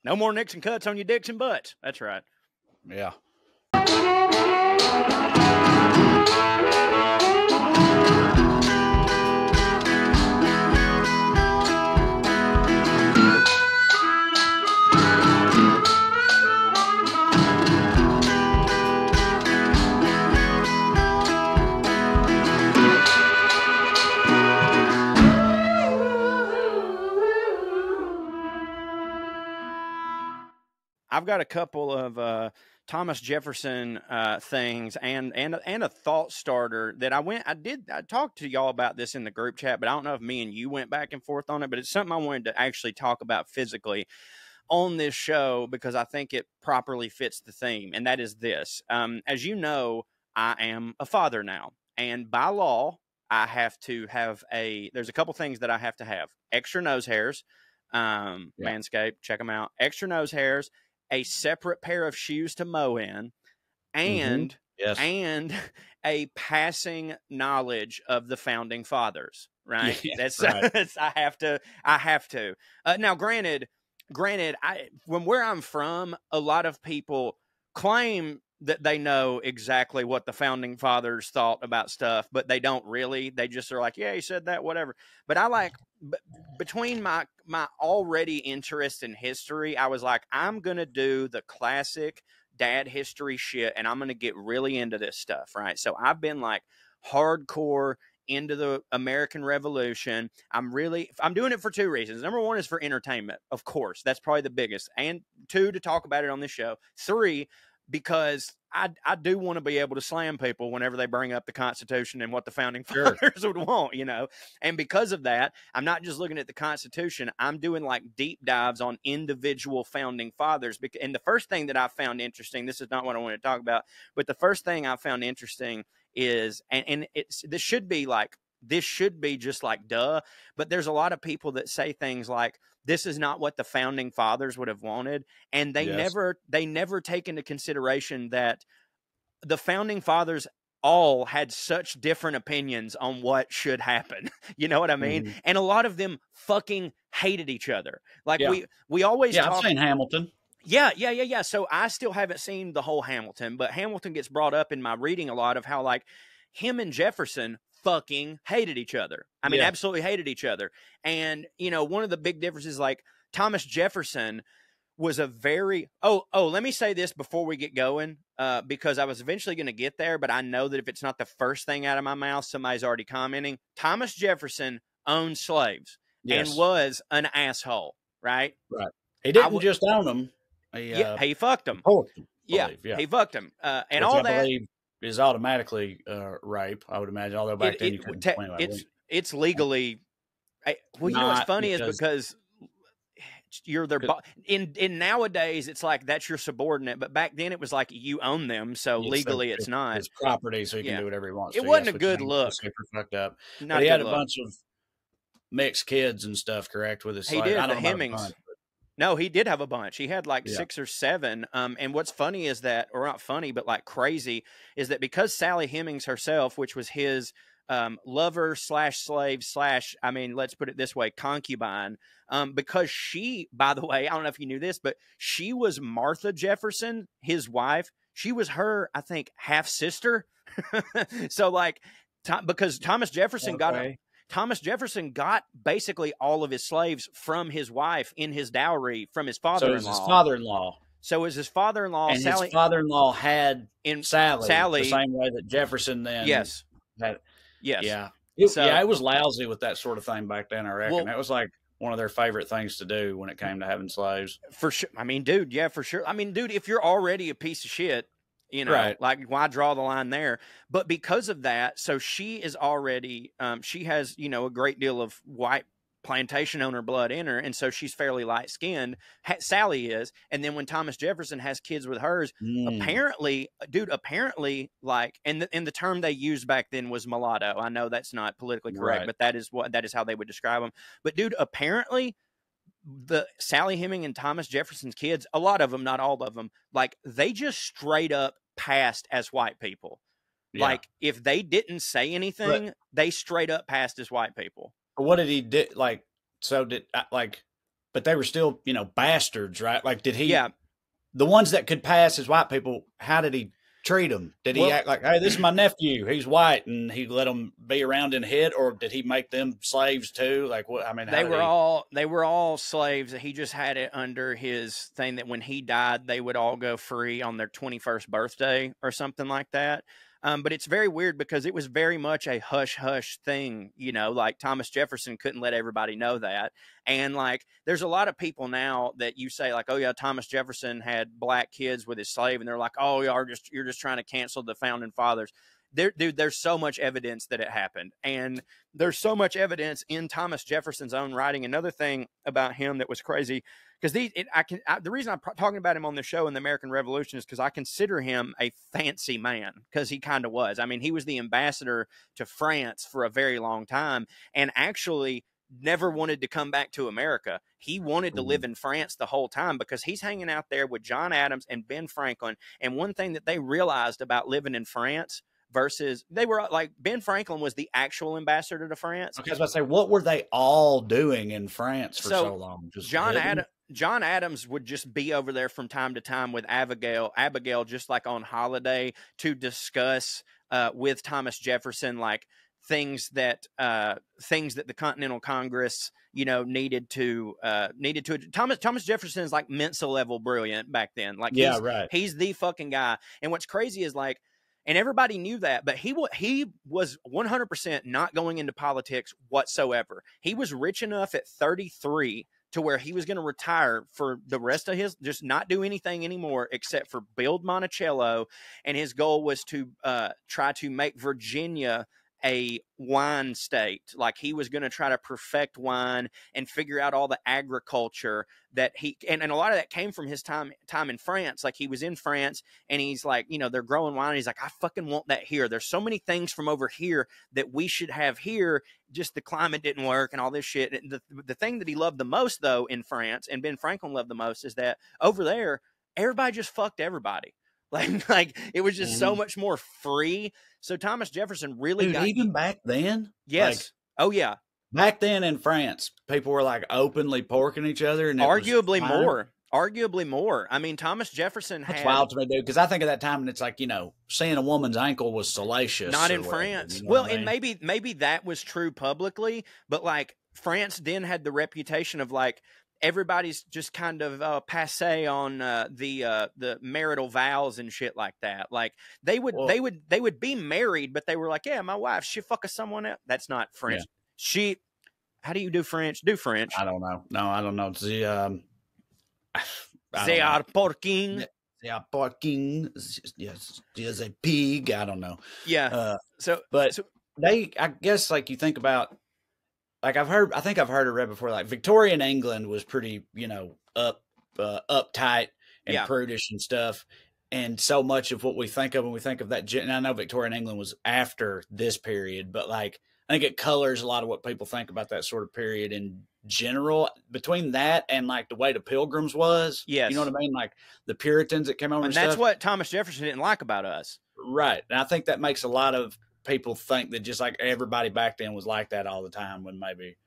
No more nicks and cuts on your dicks and butts. That's right. Yeah. I've got a couple of Thomas Jefferson things and a thought starter that I talked to y'all about this in the group chat, but I don't know if me and you went back and forth on it, but it's something I wanted to actually talk about physically on this show because I think it properly fits the theme, and that is this. As you know, I am a father now, and by law, I have to have there's a couple things that I have to have. Extra nose hairs, Manscaped, check them out. Extra nose hairs, a separate pair of shoes to mow in, and and a passing knowledge of the founding fathers. Right? Yeah, that's right. I have to. Now, granted, where I'm from, a lot of people claim that they know exactly what the founding fathers thought about stuff, but they don't really. They just are like, yeah, he said that, whatever. But I like, between my already interest in history, I was like, I'm going to do the classic dad history shit, and I'm going to get really into this stuff, right? So I've been like hardcore into the American Revolution. I'm doing it for two reasons. Number one is for entertainment, of course. That's probably the biggest. And two, to talk about it on this show. Three, because I do want to be able to slam people whenever they bring up the Constitution and what the founding fathers would want, you know. And because of that, I'm not just looking at the Constitution. I'm doing like deep dives on individual founding fathers. And the first thing that I found interesting, this is not what I want to talk about, but the first thing I found interesting is, and this should be just like duh, but there's a lot of people that say things like, this is not what the founding fathers would have wanted. And they never take into consideration that the founding fathers all had such different opinions on what should happen. You know what I mean? Mm-hmm. And a lot of them fucking hated each other. Like we always talk. I've seen Hamilton. Yeah. So I still haven't seen the whole Hamilton, but Hamilton gets brought up in my reading a lot of how like him and Jefferson fucking hated each other. I mean, absolutely hated each other. And, you know, one of the big differences, like Thomas Jefferson was a very, let me say this before we get going, because I was eventually going to get there, but I know that if it's not the first thing out of my mouth, somebody's already commenting. Thomas Jefferson owned slaves and was an asshole, right? Right. He didn't just own them. He fucked them. He fucked them. And all that is automatically rape, I would imagine. Although back then you couldn't explain it's legally. Well, you know what's funny is because you're their in nowadays it's like that's your subordinate, but back then it was like you own them, so legally it's not. It's property, so he can do whatever he wants. It wasn't a good look. Super fucked up. But he had a bunch of mixed kids and stuff, correct? With his he did the Hemmings. No, he did have a bunch. He had like 6 or 7. And what's funny is that, or not funny, but like crazy, is that because Sally Hemings herself, which was his lover / slave / I mean, let's put it this way, concubine, because she, by the way, I don't know if you knew this, but she was Martha Jefferson, his wife. She was her, I think, half sister. So like, because Thomas Jefferson Thomas Jefferson got basically all of his slaves from his wife in his dowry from his father-in-law. So it was his father-in-law. So it was his father-in-law. And his father-in-law had Sally, the same way that Jefferson then had. Yes. Yeah. It was lousy with that sort of thing back then, I reckon. It was like one of their favorite things to do when it came to having slaves. For sure. I mean, dude, for sure. I mean, dude, if you're already a piece of shit, you know, like why draw the line there? But because of that, so she is already, she has, you know, a great deal of white plantation owner blood in her. And so she's fairly light skinned. Sally is. And then when Thomas Jefferson has kids with hers, apparently like, and the term they used back then was mulatto. I know that's not politically correct, but that is how they would describe them. But dude, apparently the Sally Heming and Thomas Jefferson's kids, a lot of them, not all of them, like they just straight up passed as white people. Like if they didn't say anything, they straight up passed as white people. What did he do? Like, so did like, but they were still, you know, bastards, right? Like, did he? Yeah. The ones that could pass as white people, how did he treat them? Did he act like, hey, this is my nephew, he's white, and he let them be around in head, or did he make them slaves too? Like, what? I mean, they were all slaves. He just had it under his thing that when he died, they would all go free on their 21st birthday or something like that. But it's very weird because it was very much a hush-hush thing, you know, like Thomas Jefferson couldn't let everybody know that. And like, there's a lot of people now that you say like, oh yeah, Thomas Jefferson had black kids with his slave. And they're like, oh, you're just trying to cancel the founding fathers. Dude, there's so much evidence that it happened. And there's so much evidence in Thomas Jefferson's own writing. Another thing about him that was crazy, because the reason I'm talking about him on the show in the American Revolution is because I consider him a fancy man, because he kind of was. I mean, he was the ambassador to France for a very long time and actually never wanted to come back to America. He wanted to live in France the whole time because he's hanging out there with John Adams and Ben Franklin. And one thing that they realized about living in France versus they were like Ben Franklin was the actual ambassador to France. Okay, I was about to say, what were they all doing in France for so long? Just John Adams would just be over there from time to time with Abigail just like on holiday to discuss with Thomas Jefferson like things that the Continental Congress, you know, needed to Thomas Jefferson is like Mensa level brilliant back then. Like he's the fucking guy. And what's crazy is like, and everybody knew that, but he was 100% not going into politics whatsoever. He was rich enough at 33 to where he was going to retire for the rest of his, just not do anything anymore except for build Monticello. And his goal was to try to make Virginia a wine state. Like he was going to try to perfect wine and figure out all the agriculture that he, and a lot of that came from his time in France. Like he was in France and he's like, you know, they're growing wine. And he's like, I fucking want that here. There's so many things from over here that we should have here. Just the climate didn't work and all this shit. And the thing that he loved the most though in France, and Ben Franklin loved the most, is that over there, everybody just fucked everybody. Like it was just so much more free. So Thomas Jefferson really got, even back then. Yes. Like, oh yeah. Back then in France, people were like openly porking each other, and arguably more. I mean, Thomas Jefferson That's wild to me, dude. Because I think of that time, and it's like, you know, seeing a woman's ankle was salacious. Not in France. You know well, what I mean? and maybe that was true publicly, but like France then had the reputation of like everybody's just kind of passé on the marital vows and shit like that. Like they would be married, but they were like, yeah, my wife, she fuck someone else. That's not French. Yeah. How do you do French? Do French? I don't know. No, I don't know. They are porking. They are porking. Yes, there's a pig. I don't know. Yeah. I guess like you think about, like I think I've heard or read before, like Victorian England was pretty, you know, uptight and prudish and stuff. And so much of what we think of when we think of that, and I know Victorian England was after this period, but like, I think it colors a lot of what people think about that sort of period in general. Between that and like the way the Pilgrims was, yes, you know what I mean? Like the Puritans that came over, and that's what Thomas Jefferson didn't like about us, right? And I think that makes a lot of people think that just like everybody back then was like that all the time, when maybe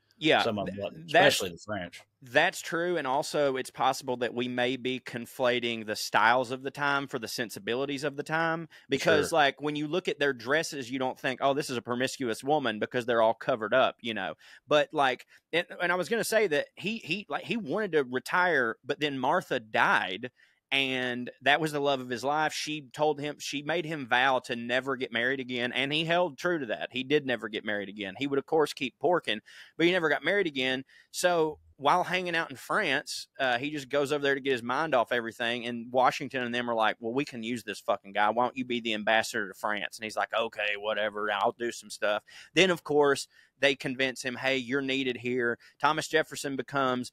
some of them wasn't, especially the French. That's true. And also it's possible that we may be conflating the styles of the time for the sensibilities of the time, because like when you look at their dresses, you don't think, oh, this is a promiscuous woman because they're all covered up, you know. But like, and I was going to say that he wanted to retire, but then Martha died. And that was the love of his life. She made him vow to never get married again. And he held true to that. He did never get married again. He would, of course, keep porking, but he never got married again. So while hanging out in France, he just goes over there to get his mind off everything. And Washington and them are like, well, we can use this fucking guy. Why don't you be the ambassador to France? And he's like, okay, whatever. I'll do some stuff. Then, of course, they convince him, hey, you're needed here. Thomas Jefferson becomes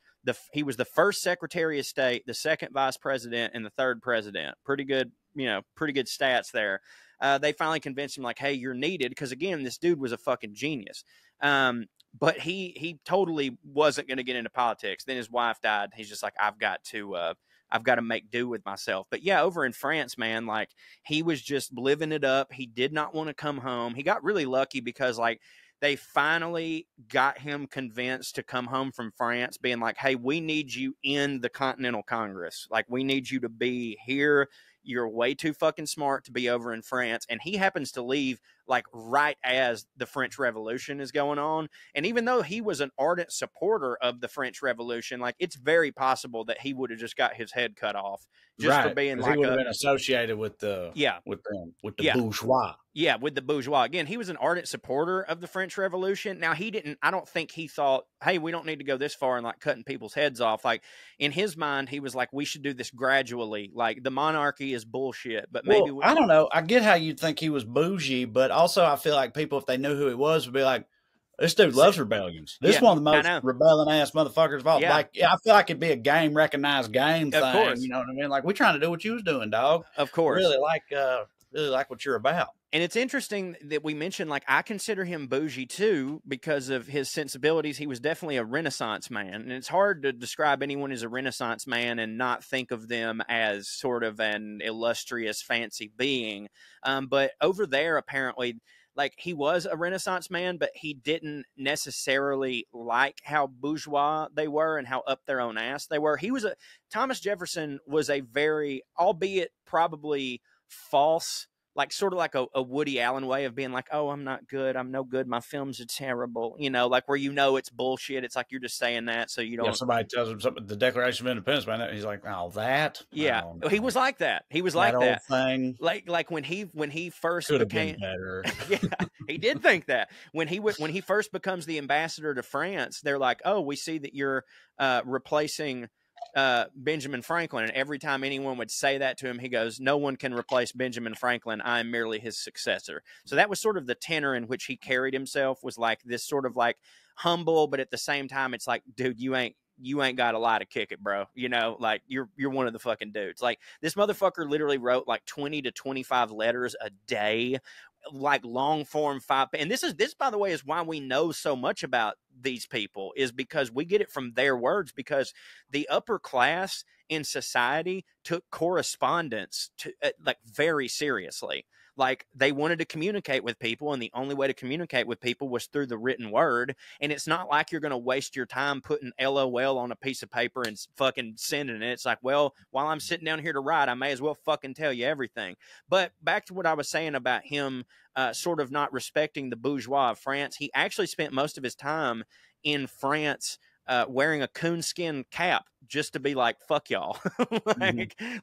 he was the first Secretary of State, the second Vice President, and the third President. Pretty good stats there. They finally convinced him, like, hey, you're needed, because again, this dude was a fucking genius. But he totally wasn't going to get into politics. Then his wife died. He's just like, I've got to make do with myself. But yeah, over in France, man, like he was just living it up. He did not want to come home. He got really lucky because like they finally got him convinced to come home from France, being like, hey, we need you in the Continental Congress. Like, we need you to be here. You're way too fucking smart to be over in France. And he happens to leave like right as the French Revolution is going on. And even though he was an ardent supporter of the French Revolution, like it's very possible that he would have just got his head cut off just for being like, he would have been associated with the bourgeois. Yeah, with the bourgeois. Again, he was an ardent supporter of the French Revolution. Now, I don't think he thought, hey, we don't need to go this far and like cutting people's heads off. Like in his mind, he was like, we should do this gradually. Like the monarchy is bullshit, but maybe I don't know. I get how you'd think he was bougie, but also I feel like people, if they knew who he was, would be like, this dude loves rebellions. This is one of the most rebelling ass motherfuckers of all. Yeah. Like, I feel like it'd be a recognized game thing. Of course. You know what I mean? Like, we're trying to do what you was doing, dog. Of course. Really like what you're about. And it's interesting that we mentioned, like, I consider him bougie too because of his sensibilities. He was definitely a Renaissance man. And it's hard to describe anyone as a Renaissance man and not think of them as sort of an illustrious, fancy being. But over there, apparently, like, he was a Renaissance man, but he didn't necessarily like how bourgeois they were and how up their own ass they were. Thomas Jefferson was a very, albeit probably false like sort of like a Woody Allen way of being like, oh, I'm not good. I'm no good. My films are terrible. You know, like where it's bullshit. It's like you're just saying that so you don't. Yeah, somebody tells him something, the Declaration of Independence, man. He's like, oh, that? Yeah, Oh, he no. was like that. He was That like old that. thing. Like when he first Could have became been better. yeah, he did think that when he first becomes the ambassador to France, they're like, oh, we see that you're replacing Benjamin Franklin. And every time anyone would say that to him, he goes, no one can replace Benjamin Franklin. I am merely his successor. So that was sort of the tenor in which he carried himself, was like this sort of like humble, but at the same time, it's like, dude, you ain't got a lie to kick it, bro. You know, like you're one of the fucking dudes. Like this motherfucker literally wrote like 20 to 25 letters a day, like long form 5. And this by the way is why we know so much about these people, is because we get it from their words, because the upper class in society took correspondence to like very seriously. Like they wanted to communicate with people, and the only way to communicate with people was through the written word. And it's not like you're going to waste your time putting LOL on a piece of paper and fucking sending it. It's like, well, while I'm sitting down here to write, I may as well fucking tell you everything. But back to what I was saying about him sort of not respecting the bourgeois of France. He actually spent most of his time in France wearing a coonskin cap just to be like, fuck y'all.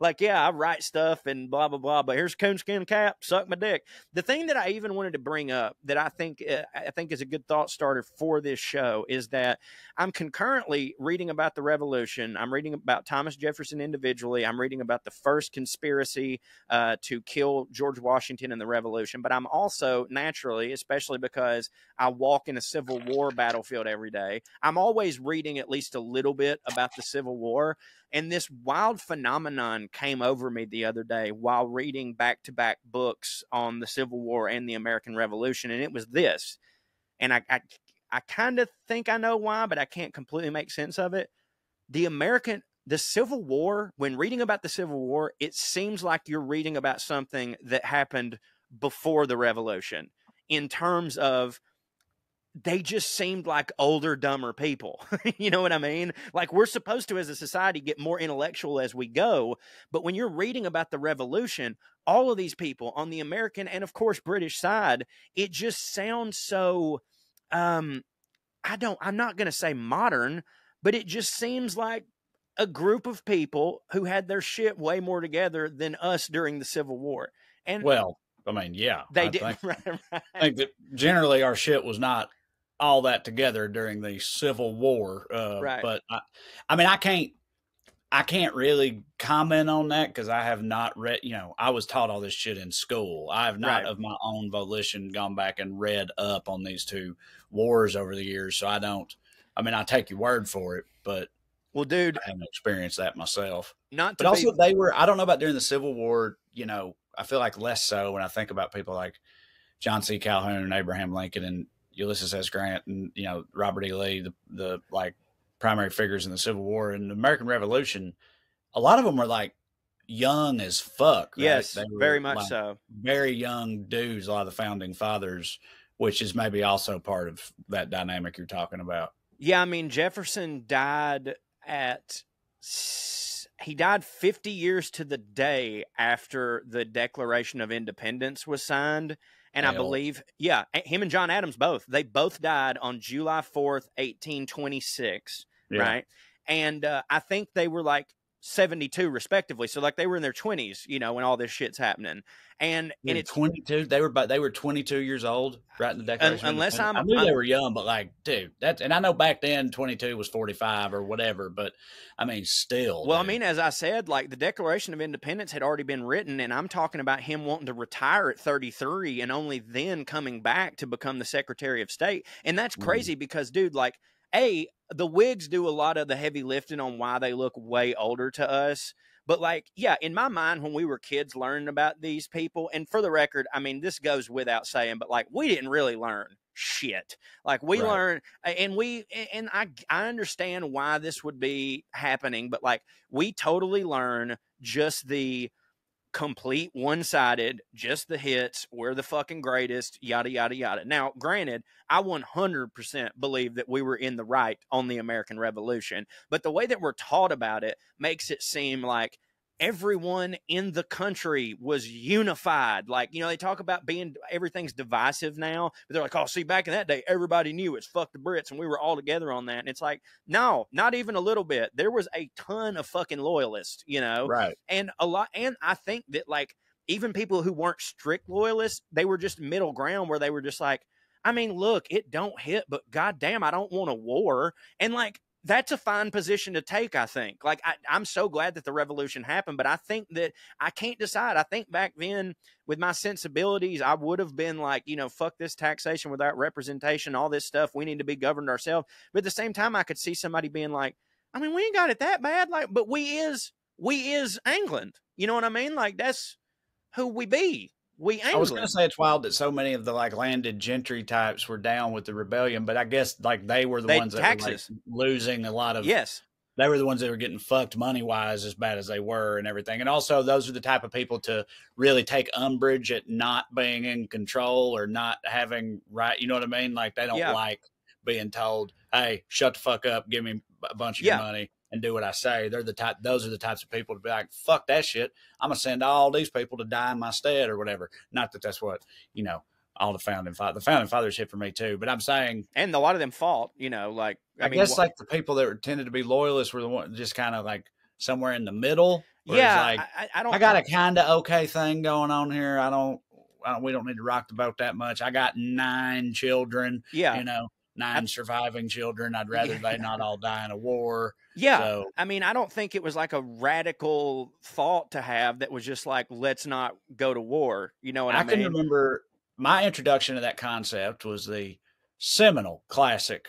like, yeah, I write stuff and blah, blah, blah, but here's a coonskin cap, suck my dick. The thing that I even wanted to bring up that I think is a good thought starter for this show is that I'm concurrently reading about the revolution. I'm reading about Thomas Jefferson individually. I'm reading about the first conspiracy to kill George Washington in the revolution. But I'm also naturally, especially because I walk in a Civil War battlefield every day, I'm always reading at least a little bit about the Civil War. And this wild phenomenon came over me the other day while reading back-to-back books on the Civil War and the American Revolution. And it was this. And I kind of think I know why, but I can't completely make sense of it. The Civil War, when reading about the Civil War, it seems like you're reading about something that happened before the Revolution, in terms of they just seemed like older, dumber people. You know what I mean? Like we're supposed to, as a society, get more intellectual as we go. But when you're reading about the revolution, all of these people on the American and of course British side, it just sounds so, I'm not going to say modern, but it just seems like a group of people who had their shit way more together than us during the Civil War. And well, I mean, yeah, they did. I think that generally our shit was not all that together during the Civil War. Right. But I mean, I can't really comment on that because I have not read, I was taught all this shit in school. I have not of my own volition gone back and read up on these two wars over the years. So I take your word for it, but well, dude, I haven't experienced that myself. But also they were, I don't know about during the Civil War, I feel like less so when I think about people like John C. Calhoun and Abraham Lincoln and Ulysses S. Grant and, Robert E. Lee, the like primary figures in the Civil War and the American Revolution. A lot of them were like young as fuck. Right? Yes, they were very much like so. Very young dudes, a lot of the founding fathers, which is maybe also part of that dynamic you're talking about. Yeah, I mean, Jefferson died 50 years to the day after the Declaration of Independence was signed. And I believe, him and John Adams they both died on July 4th, 1826, right? And I think they were like 72 respectively. So like they were in their 20s, when all this shit's happening. And it's 22. They were 22 years old, right in the Declaration. Unless I knew they were young, but like, dude, and I know back then 22 was 45 or whatever, but I mean, still. Well, dude. I mean, as I said, like the Declaration of Independence had already been written, and I'm talking about him wanting to retire at 33 and only then coming back to become the Secretary of State. And that's crazy because, dude, like, the Whigs do a lot of the heavy lifting on why they look way older to us. But like, yeah, in my mind, when we were kids learning about these people, and for the record, I mean, this goes without saying, but like, we didn't really learn shit. Like we learned, and I understand why this would be happening, but like, we totally learn just the complete one-sided, just the hits, we're the fucking greatest, yada, yada, yada. Now, granted, I 100% believe that we were in the right on the American Revolution, but the way that we're taught about it makes it seem like everyone in the country was unified. Like, you know, they talk about everything's divisive now, but they're like, oh, see, back in that day, everybody knew it's fuck the Brits and we were all together on that. And it's like, no, not even a little bit. There was a ton of fucking loyalists, you know? Right. And I think that, like, even people who weren't strict loyalists, they were just middle ground where they were just like, I mean, look, it don't hit, but goddamn, I don't want a war. And like, that's a fine position to take, I think. Like, I'm so glad that the revolution happened, but I think that I can't decide. I think back then, with my sensibilities, I would have been like, you know, fuck this taxation without representation, all this stuff. We need to be governed ourselves. But at the same time, I could see somebody being like, I mean, we ain't got it that bad. Like, but we is England. You know what I mean? Like, that's who we be. I was going to say it's wild that so many of the like landed gentry types were down with the rebellion, but I guess like they were the ones that were like, losing a lot of. Yes. They were the ones that were getting fucked money wise as bad as they were and everything. And also those are the type of people to really take umbrage at not being in control or not having right. You know what I mean? Like they don't like being told, hey, shut the fuck up. Give me a bunch of your money. And do what I say. Those are the types of people to be like, fuck that shit. I'm gonna send all these people to die in my stead or whatever. Not that that's what, you know, all the founding fathers hit for me too. But I'm saying, and a lot of them fought, you know, like I guess like the people that tended to be loyalists were the ones just kind of like somewhere in the middle. Yeah, like, I got a kind of okay thing going on here. We don't need to rock the boat that much. I got 9 children. Yeah, you know. 9 surviving children. I'd rather they not all die in a war. Yeah. So, I mean, I don't think it was like a radical thought to have that was just like, let's not go to war. You know what I mean? I can remember my introduction to that concept was the seminal classic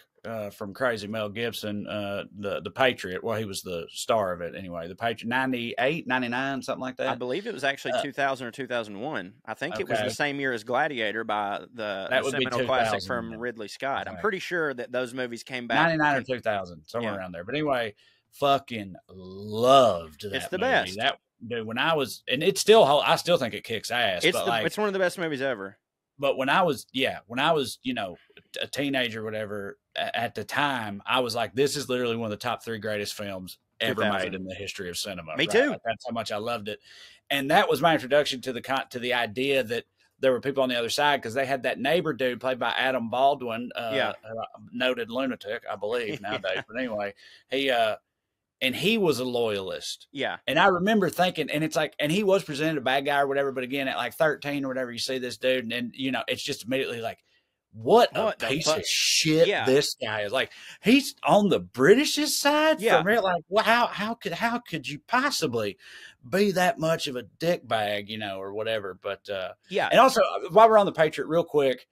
from Crazy Mel Gibson, the Patriot. Well, he was the star of it anyway. The Patriot, 98, 99, something like that. I believe it was actually 2000 or 2001. I think it was the same year as Gladiator by the seminal classic from Ridley Scott. Okay. I'm pretty sure that those movies came back. 99 or 2000, somewhere around there. But anyway, fucking loved that. It's the movie. best. That, dude, when I was, and I still think it kicks ass. It's one of the best movies ever. But when I was, you know, a teenager, whatever, at the time, I was like, this is literally one of the top 3 greatest films ever made in the history of cinema. Me too. Like, that's how much I loved it. And that was my introduction to the idea that there were people on the other side, because they had that neighbor dude played by Adam Baldwin, a noted lunatic, I believe, nowadays. But anyway, he was a loyalist. Yeah. And I remember thinking, and it's like, and he was presented a bad guy or whatever, but again, at like 13 or whatever, you see this dude, and you know, it's just immediately like, what a piece of shit this guy is. Like, he's on the British's side from here. Like, wow, how could you possibly be that much of a dick bag, you know, or whatever? But and also, while we're on the Patriot, real quick,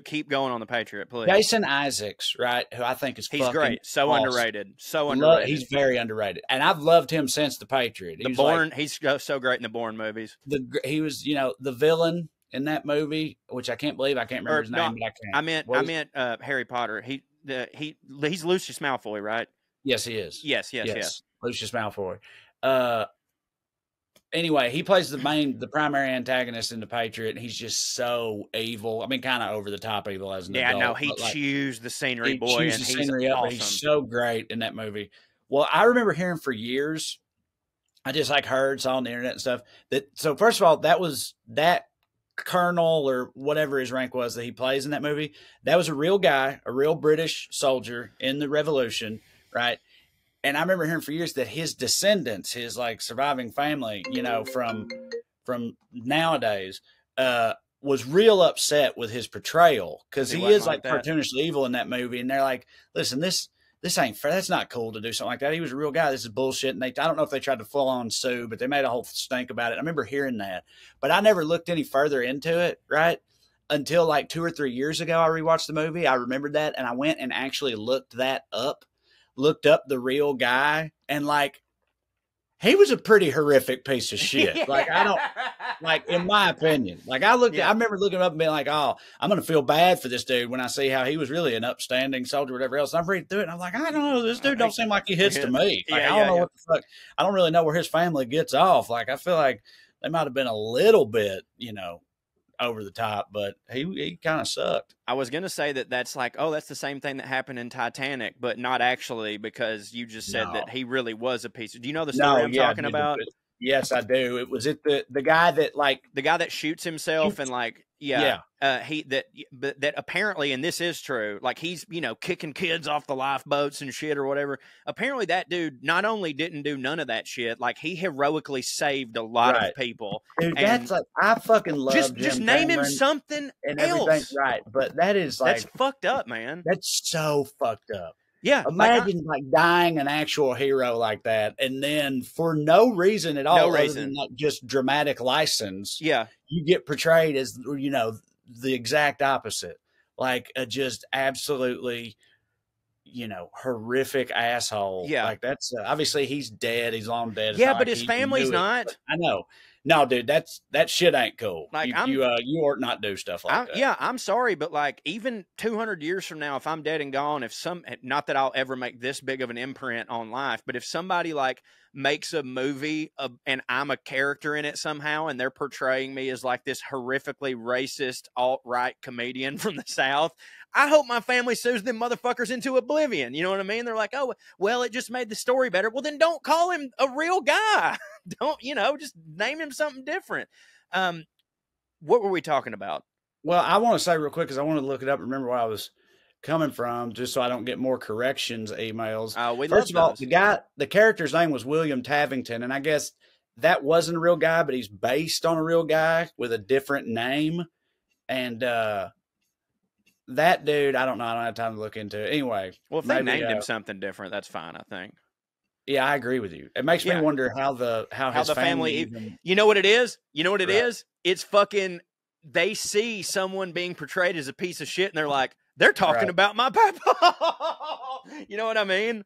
keep going on the Patriot, please. Jason Isaacs, right? Who I think is great, so awesome. underrated, so underrated. He's very underrated, and I've loved him since the Patriot. He's so great in the Bourne movies. He was, you know, the villain in that movie, which I can't remember his name, but I can't. I meant Harry Potter. He's Lucius Malfoy, right? Yes, he is. Yes. Lucius Malfoy. Anyway, he plays the primary antagonist in the Patriot, and he's just so evil. I mean, kind of over the top evil as an adult. Yeah, no, he chews the scenery, boy, and he's awesome. He's so great in that movie. Well, I remember hearing for years, I just saw on the internet and stuff, so first of all, that colonel or whatever his rank was that he plays in that movie, that was a real guy, a real British soldier in the Revolution, right? And I remember hearing for years that his descendants, his like surviving family, you know, from nowadays, was real upset with his portrayal, because he is like cartoonishly evil in that movie. And they're like, listen, this ain't fair. That's not cool to do something like that. He was a real guy. This is bullshit. And I don't know if they tried to full on sue, but they made a whole stink about it. I remember hearing that, but I never looked any further into it, right? Until like 2 or 3 years ago, I rewatched the movie. I remembered that, and I went and actually looked up the real guy, and like, he was a pretty horrific piece of shit. Like, I don't, like, in my opinion, like I remember looking him up and being like, oh, I'm going to feel bad for this dude when I see how he was really an upstanding soldier, whatever else. And I'm reading through it, and I'm like, I don't know, this dude don't seem like he hits to me. Like, I don't know what the fuck. I don't really know where his family gets off. Like, I feel like they might've been a little bit, you know, over the top, but he kind of sucked. I was going to say that's like, oh, that's the same thing that happened in Titanic, but not actually, because you just said that he really was a piece. Do you know the story I'm talking about? Yes, I do. It was the guy that the guy that shoots himself and that apparently, and this is true, like he's, kicking kids off the lifeboats and shit or whatever. Apparently that dude not only didn't do none of that shit, like he heroically saved a lot of people. Dude, that's like, I fucking love just name him something and else. Everything. Right. But that is like, that's fucked up, man. That's so fucked up. Yeah. Imagine like dying an actual hero like that. And then for no reason at all, other than like just dramatic license. Yeah. You get portrayed as, the exact opposite, like a just absolutely, horrific asshole. Yeah. Like that's obviously he's dead. He's long dead. Yeah. But his family's not. I know. No, dude, that shit ain't cool. Like you ought not do stuff like that. Yeah, I'm sorry, but like even 200 years from now, if I'm dead and gone, not that I'll ever make this big of an imprint on life, but if somebody like makes a movie and I'm a character in it somehow, and they're portraying me as like this horrifically racist alt-right comedian from the South, I hope my family sues them motherfuckers into oblivion. You know what I mean? They're like, oh, well, it just made the story better. Well, then don't call him a real guy. Don't, just name him something different. What were we talking about? Well, I want to say real quick, because I want to look it up and remember where I was coming from, just so I don't get more corrections emails. First of all, the character's name was William Tavington, and I guess that wasn't a real guy, but he's based on a real guy with a different name. And that dude, I don't know. I don't have time to look into it. Anyway. Well, if they named him something different, that's fine, I think. Yeah, I agree with you. It makes me wonder how his family even... You know what it is? Is? It's fucking, they see someone being portrayed as a piece of shit, and they're like, they're talking about my papa. You know what I mean?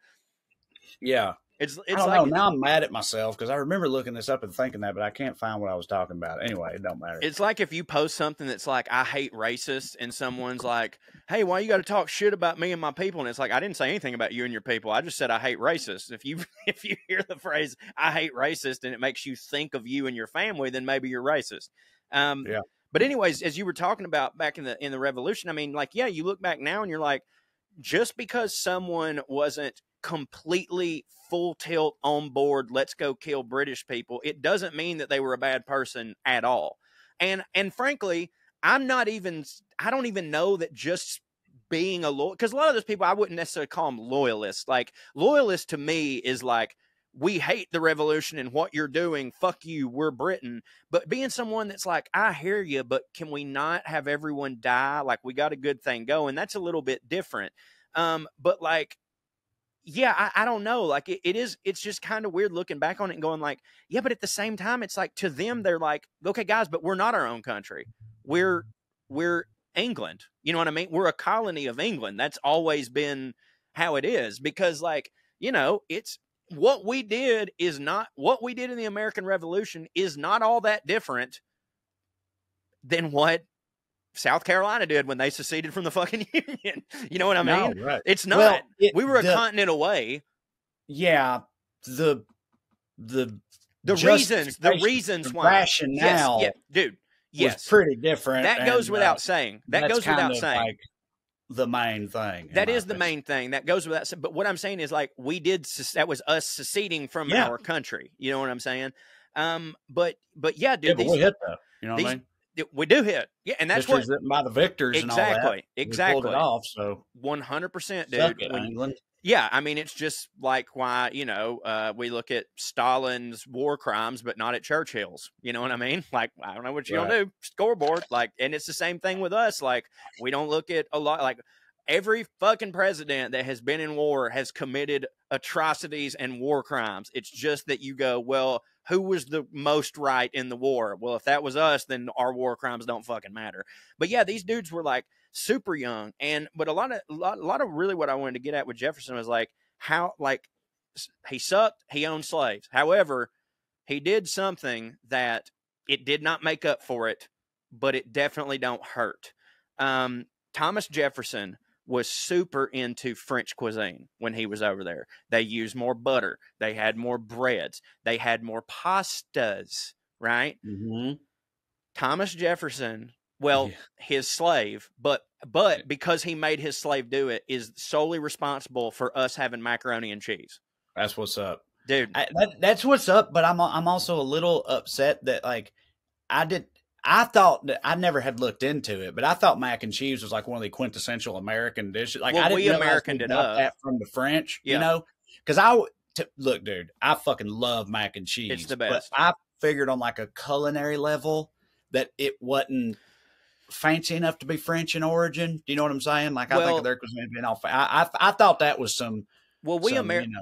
Yeah. It's I don't know. Now I'm mad at myself because I remember looking this up and thinking that, but I can't find what I was talking about. Anyway, it don't matter. It's like if you post something that's like, I hate racists, and someone's like, hey, why you got to talk shit about me and my people? And it's like, I didn't say anything about you and your people. I just said I hate racists. If you hear the phrase, I hate racist, and it makes you think of you and your family, then maybe you're racist. Yeah. But anyways, as you were talking about back in the revolution, I mean, like, yeah, you look back now and you're like, just because someone wasn't completely full tilt on board, let's go kill British people, it doesn't mean that they were a bad person at all. And frankly, I don't even know that just being a loyal, because a lot of those people, I wouldn't necessarily call them loyalists. Like, loyalist to me is like, we hate the revolution and what you're doing. Fuck you. We're Britain. But being someone that's like, I hear you, but can we not have everyone die? Like, we got a good thing going. That's a little bit different. But like, yeah, I don't know. Like it's just kind of weird looking back on it and going like, yeah, but at the same time, it's like to them, they're like, okay, guys, but we're not our own country. We're England. You know what I mean? We're a colony of England. That's always been how it is, because like, it's what we did in the American Revolution is not all that different than what South Carolina did when they seceded from the fucking Union. You know what I mean? No, right. It's not. Well, we were a continent away. Yeah. The reasons why. Rationale. Yes, dude. Yes. Was pretty different. That goes without saying. That goes without saying. Like the main thing. That is the main thing. That goes without saying. But what I'm saying is like that was us seceding from our country. You know what I'm saying? But yeah, dude. Yeah, but we hit though. You know what I mean? We do hit, yeah, and that's what by the victors and all that. Exactly, we pulled it off. So 100%, dude. England. Yeah, I mean, it's just like why we look at Stalin's war crimes, but not at Churchill's. You know what I mean? Like, I don't know what you're gonna do, scoreboard. Like, and it's the same thing with us. Like, we don't look at a lot. Like, every fucking president that has been in war has committed atrocities and war crimes. It's just that you go, well, who was the most right in the war? Well, if that was us, then our war crimes don't fucking matter. But yeah, these dudes were like super young. But a lot of really what I wanted to get at with Jefferson was like how, like, he sucked, he owned slaves. However, he did something that it did not make up for it, but it definitely don't hurt. Thomas Jefferson was super into French cuisine when he was over there. They used more butter. They had more breads. They had more pastas, right? Mm-hmm. Thomas Jefferson Well, Yeah. his slave, but because he made his slave do it, is solely responsible for us having macaroni and cheese. That's what's up, dude. That's what's up. But I'm also a little upset that like I thought that I never had looked into it, but I thought mac and cheese was like one of the quintessential American dishes. Like Well, I didn't we realize Americaned we it got up. that from the French, Yeah. you know, because look, dude, I fucking love mac and cheese. It's the best. But I figured on like a culinary level that it wasn't fancy enough to be French in origin. Do you know what I'm saying? Like I think their cuisine been off. I thought that was some. Well, we Americaned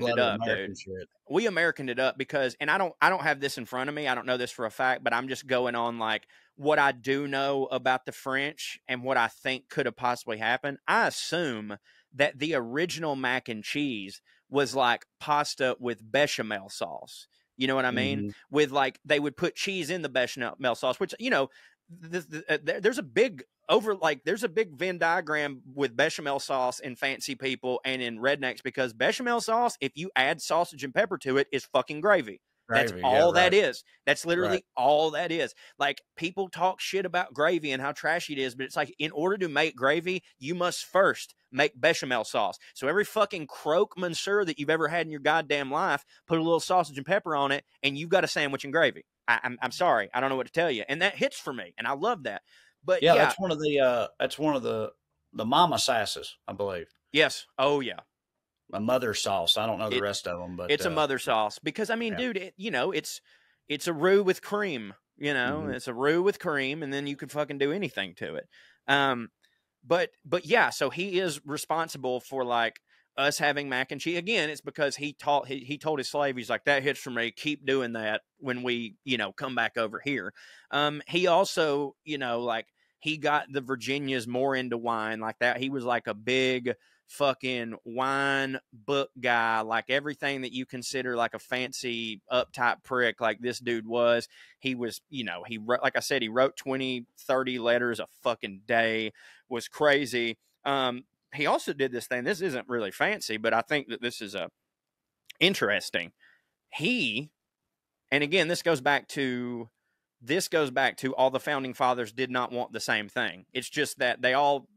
it up, American dude. shit. We Americaned it up because, and I don't have this in front of me. I don't know this for a fact, but I'm just going on like what I do know about the French and what I think could have possibly happened. I assume that the original mac and cheese was like pasta with bechamel sauce. You know what I mean? Mm-hmm. With like, they would put cheese in the bechamel sauce, which, you know, there's a big there's a big Venn diagram with bechamel sauce in fancy people and in rednecks, because bechamel sauce, if you add sausage and pepper to it, is fucking gravy. That's all that is. That's literally all that is. Like, people talk shit about gravy and how trashy it is, but it's like, in order to make gravy, you must first make bechamel sauce. So every fucking croque monsieur that you've ever had in your goddamn life, put a little sausage and pepper on it, and you've got a sandwich and gravy. I'm sorry, I don't know what to tell you, and that hits for me, and I love that. But yeah, that's one of the mama sasses, I believe. Yes. Oh yeah. A mother sauce. I don't know the rest of them, but it's a mother sauce, because I mean, dude, it's a roux with cream. You know, it's a roux with cream, and then you can fucking do anything to it. But yeah, so he is responsible for like us having mac and cheese. Again, it's because he told his slave, he's like, that hits for me. Keep doing that when we, come back over here. He also, like, he got the Virginias more into wine like that. He was like a big fucking wine book guy, like everything that you consider like a fancy uptight prick, like this dude was. He was, he wrote, like I said, he wrote 20-30 letters a fucking day, was crazy. He also did this thing. This isn't really fancy, but I think that this is interesting. And again, this goes back to all the founding fathers did not want the same thing. It's just that they all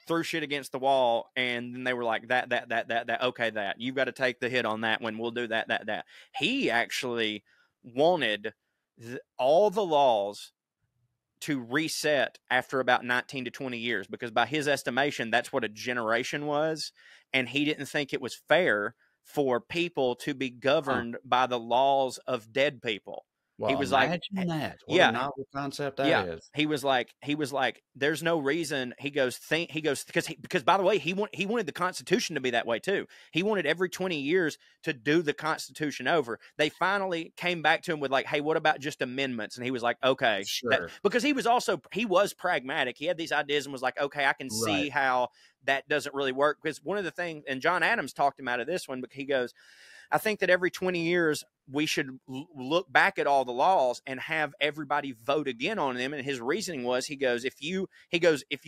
threw shit against the wall, and then they were like, that, okay, that. You've got to take the hit on that one. We'll do that. He actually wanted all the laws to reset after about 19 to 20 years, because by his estimation, that's what a generation was. And he didn't think it was fair for people to be governed by the laws of dead people. Well, he was imagine like, that. What a novel concept that is. He was like, there's no reason. He goes, because by the way, he wanted the Constitution to be that way too. He wanted every 20 years to do the Constitution over. They finally came back to him with like, hey, what about just amendments? And he was like, okay, sure. Because he was pragmatic. He had these ideas and was like, okay, I can see how that doesn't really work. Because one of the things, and John Adams talked him out of this one, but he goes, I think that every 20 years we should look back at all the laws and have everybody vote again on them. And his reasoning was, he goes, if you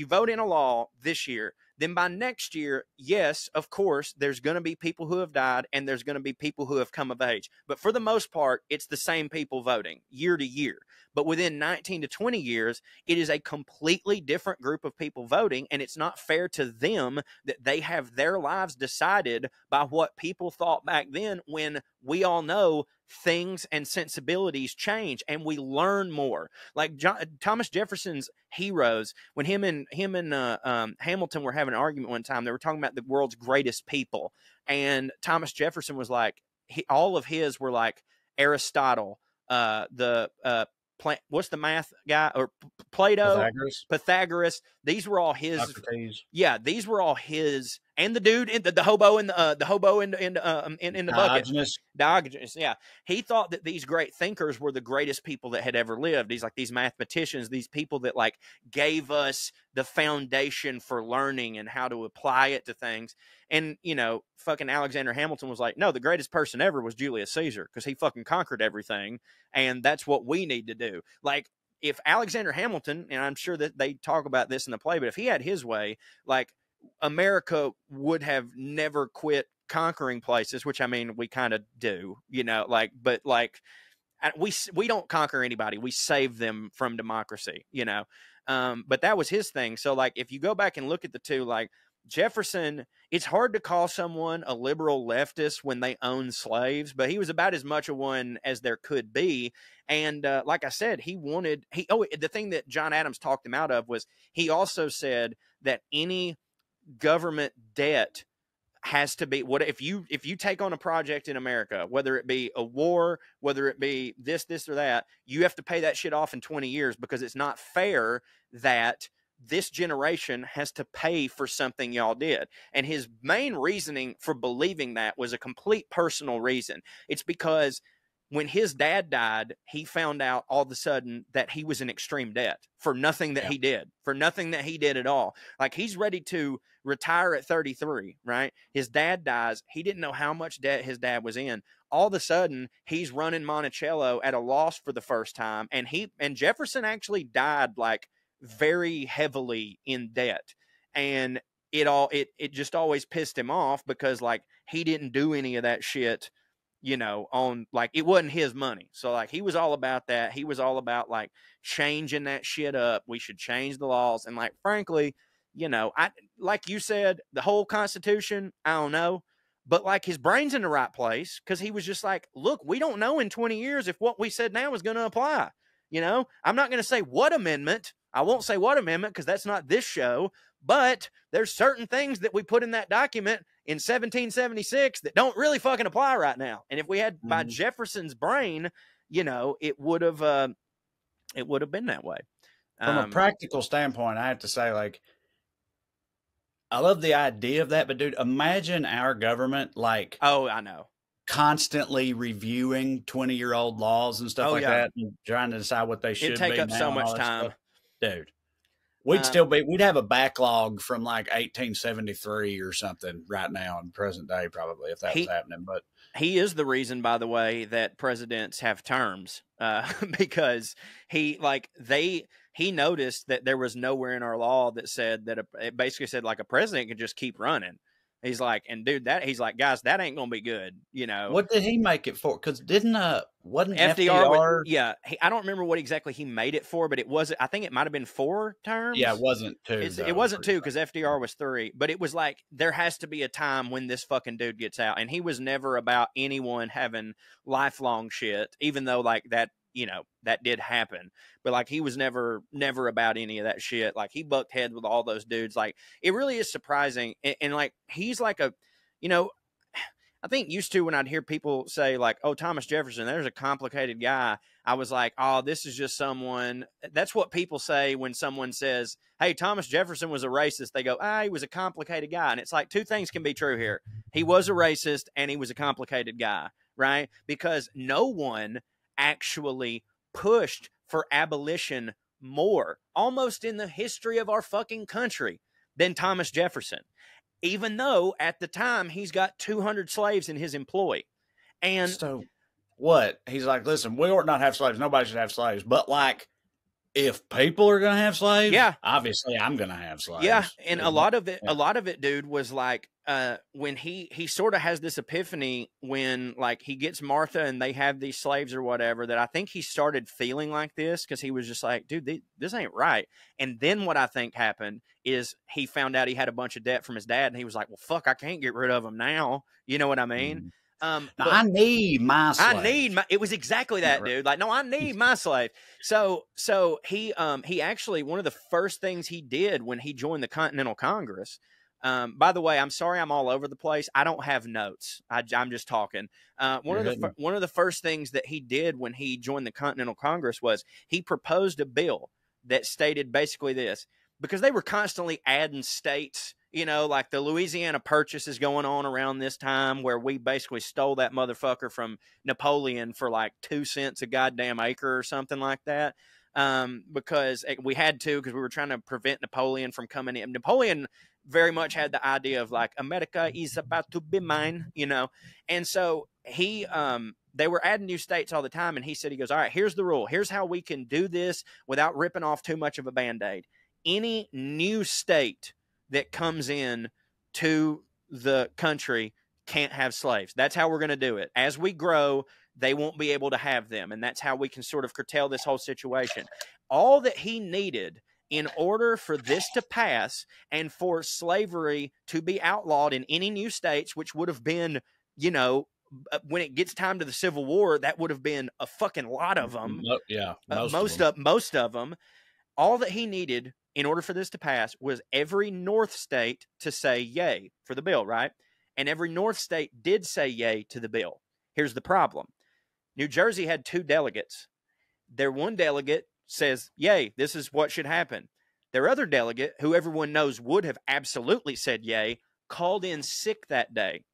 vote in a law this year, then by next year, yes, of course, there's going to be people who have died and there's going to be people who have come of age. But for the most part, it's the same people voting year to year. But within 19 to 20 years, it is a completely different group of people voting, and it's not fair to them that they have their lives decided by what people thought back then, when we all know things and sensibilities change and we learn more. Like Thomas Jefferson's heroes, when him and Hamilton were having an argument one time, they were talking about the world's greatest people, and Thomas Jefferson was like, all of his were like Aristotle, what's the math guy, or Plato, Pythagoras. These were all his. Socrates. Yeah, these were all his. And the dude in the hobo in the bucket. Diogenes. Yeah, he thought that these great thinkers were the greatest people that had ever lived. He's like, these mathematicians, these people that like gave us the foundation for learning and how to apply it to things. And fucking Alexander Hamilton was like, no, the greatest person ever was Julius Caesar, because he fucking conquered everything, and that's what we need to do. Like, if Alexander Hamilton, and I'm sure that they talk about this in the play, but if he had his way, like, America would have never quit conquering places, which I mean, we kind of do, but like we don't conquer anybody. We save them from democracy, you know? But that was his thing. So like, if you go back and look at the two, like Jefferson, it's hard to call someone a liberal leftist when they own slaves, but he was about as much a one as there could be. And like I said, the thing that John Adams talked him out of was he also said that any government debt has to be, what if you take on a project in America, whether it be a war, whether it be this or that, you have to pay that shit off in 20 years, because it's not fair that this generation has to pay for something y'all did. And his main reasoning for believing that was a complete personal reason. It's because when his dad died, he found out all of a sudden that he was in extreme debt for nothing that he did at all. Like, he's ready to retire at 33, right? His dad dies. He didn't know how much debt his dad was in. All of a sudden, he's running Monticello at a loss for the first time. And Jefferson actually died like very heavily in debt. And it just always pissed him off, because like, he didn't do any of that shit, you know, on like, it wasn't his money. So like, he was all about that. He was all about like changing that shit up. We should change the laws. And like, frankly, you know, like you said, the whole Constitution, I don't know, but like, his brain's in the right place, because he was just like, look, we don't know in 20 years if what we said now is going to apply. You know, I'm not going to say what amendment. I won't say what amendment, because that's not this show. But there's certain things that we put in that document in 1776 that don't really fucking apply right now. And if we had by Jefferson's brain, you know, it would have been that way. From a practical standpoint, I have to say, like, I love the idea of that, but dude, imagine our government, like, oh, I know, constantly reviewing 20-year-old laws and stuff that, and trying to decide what they should be. It'd take up so much time, dude. We'd have a backlog from like 1873 or something right now in present day, probably, if that was happening. But he is the reason, by the way, that presidents have terms, because he noticed that there was nowhere in our law that said that it basically said like a president could just keep running. He's like, and dude, he's like, guys, that ain't gonna be good, you know. What did he make it for? Because wasn't FDR? I don't remember what exactly he made it for, but it was. I think it might have been 4 terms. Yeah, it wasn't 2. It wasn't 2, because FDR was 3. But it was like, there has to be a time when this fucking dude gets out, and he was never about anyone having lifelong shit, even though like that. You know, that did happen, but like, he was never about any of that shit. Like, he bucked heads with all those dudes. Like, it really is surprising. And like, he's like you know, I think used to when I'd hear people say like, oh, Thomas Jefferson, there's a complicated guy. I was like, oh, this is just someone. That's what people say when someone says, hey, Thomas Jefferson was a racist. They go, he was a complicated guy. And it's like, 2 things can be true here. He was a racist and he was a complicated guy, right? Because no one actually pushed for abolition more, almost in the history of our fucking country, than Thomas Jefferson, even though at the time he's got 200 slaves in his employ. And so what? He's like, listen, we ought not have slaves. Nobody should have slaves. But like, if people are going to have slaves, obviously I'm going to have slaves. Yeah. And a lot of it, dude, was like, when he sort of has this epiphany when like he gets Martha and they have these slaves or whatever, that I think he started feeling like this, because he was just like, dude, this ain't right. And then what I think happened is he found out he had a bunch of debt from his dad, and he was like, well, fuck, I can't get rid of them now. You know what I mean? I need my slave. It was exactly that, dude. Like, no, I need my slave. So he actually, one of the first things he did when he joined the Continental Congress, by the way, I'm sorry, I'm all over the place. I don't have notes. I'm just talking. One of the first things that he did when he joined the Continental Congress was he proposed a bill that stated basically this, because they were constantly adding states. You know, like the Louisiana Purchase is going on around this time, where we basically stole that motherfucker from Napoleon for like 2 cents a goddamn acre or something like that. Because we had to, because we were trying to prevent Napoleon from coming in. Napoleon very much had the idea of like, America is about to be mine, you know? And so they were adding new states all the time. And he said, he goes, all right, here's the rule. Here's how we can do this without ripping off too much of a Band-Aid. Any new state that comes in to the country can't have slaves. That's how we're going to do it. As we grow, they won't be able to have them. And that's how we can sort of curtail this whole situation. All that he needed in order for this to pass and for slavery to be outlawed in any new states, which would have been, you know, when it gets time to the Civil War, that would have been a fucking lot of them. Yeah, most of them. All that he needed in order for this to pass was every North state to say yay for the bill, right? And every North state did say yay to the bill. Here's the problem. New Jersey had 2 delegates. Their one delegate says, yay, this is what should happen. Their other delegate, who everyone knows would have absolutely said yay, called in sick that day.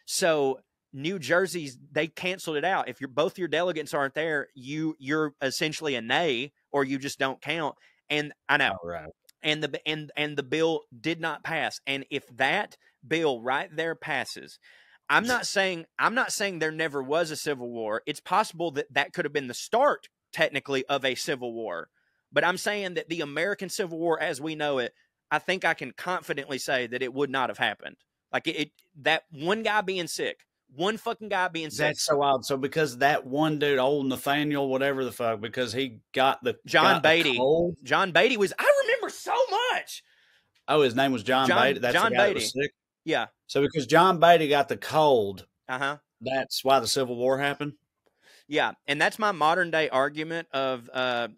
So New Jersey's, they canceled it out. If both your delegates aren't there, you're essentially a nay, or you just don't count. And I know, right. And the bill did not pass. And if that bill right there passes, I'm not saying there never was a civil war. It's possible that could have been the start, technically, of a civil war. But I'm saying that the American Civil War, as we know it, I think I can confidently say that it would not have happened. Like that one guy being sick. One fucking guy being sick. That's so wild. So because that one dude, old Nathaniel, whatever the fuck, because he got the John Beatty. cold. John Beatty was. I remember so much. Oh, his name was John Beatty. That's John the guy Beatty. that was sick. Yeah. So because John Beatty got the cold, that's why the Civil War happened. Yeah, and that's my modern day argument of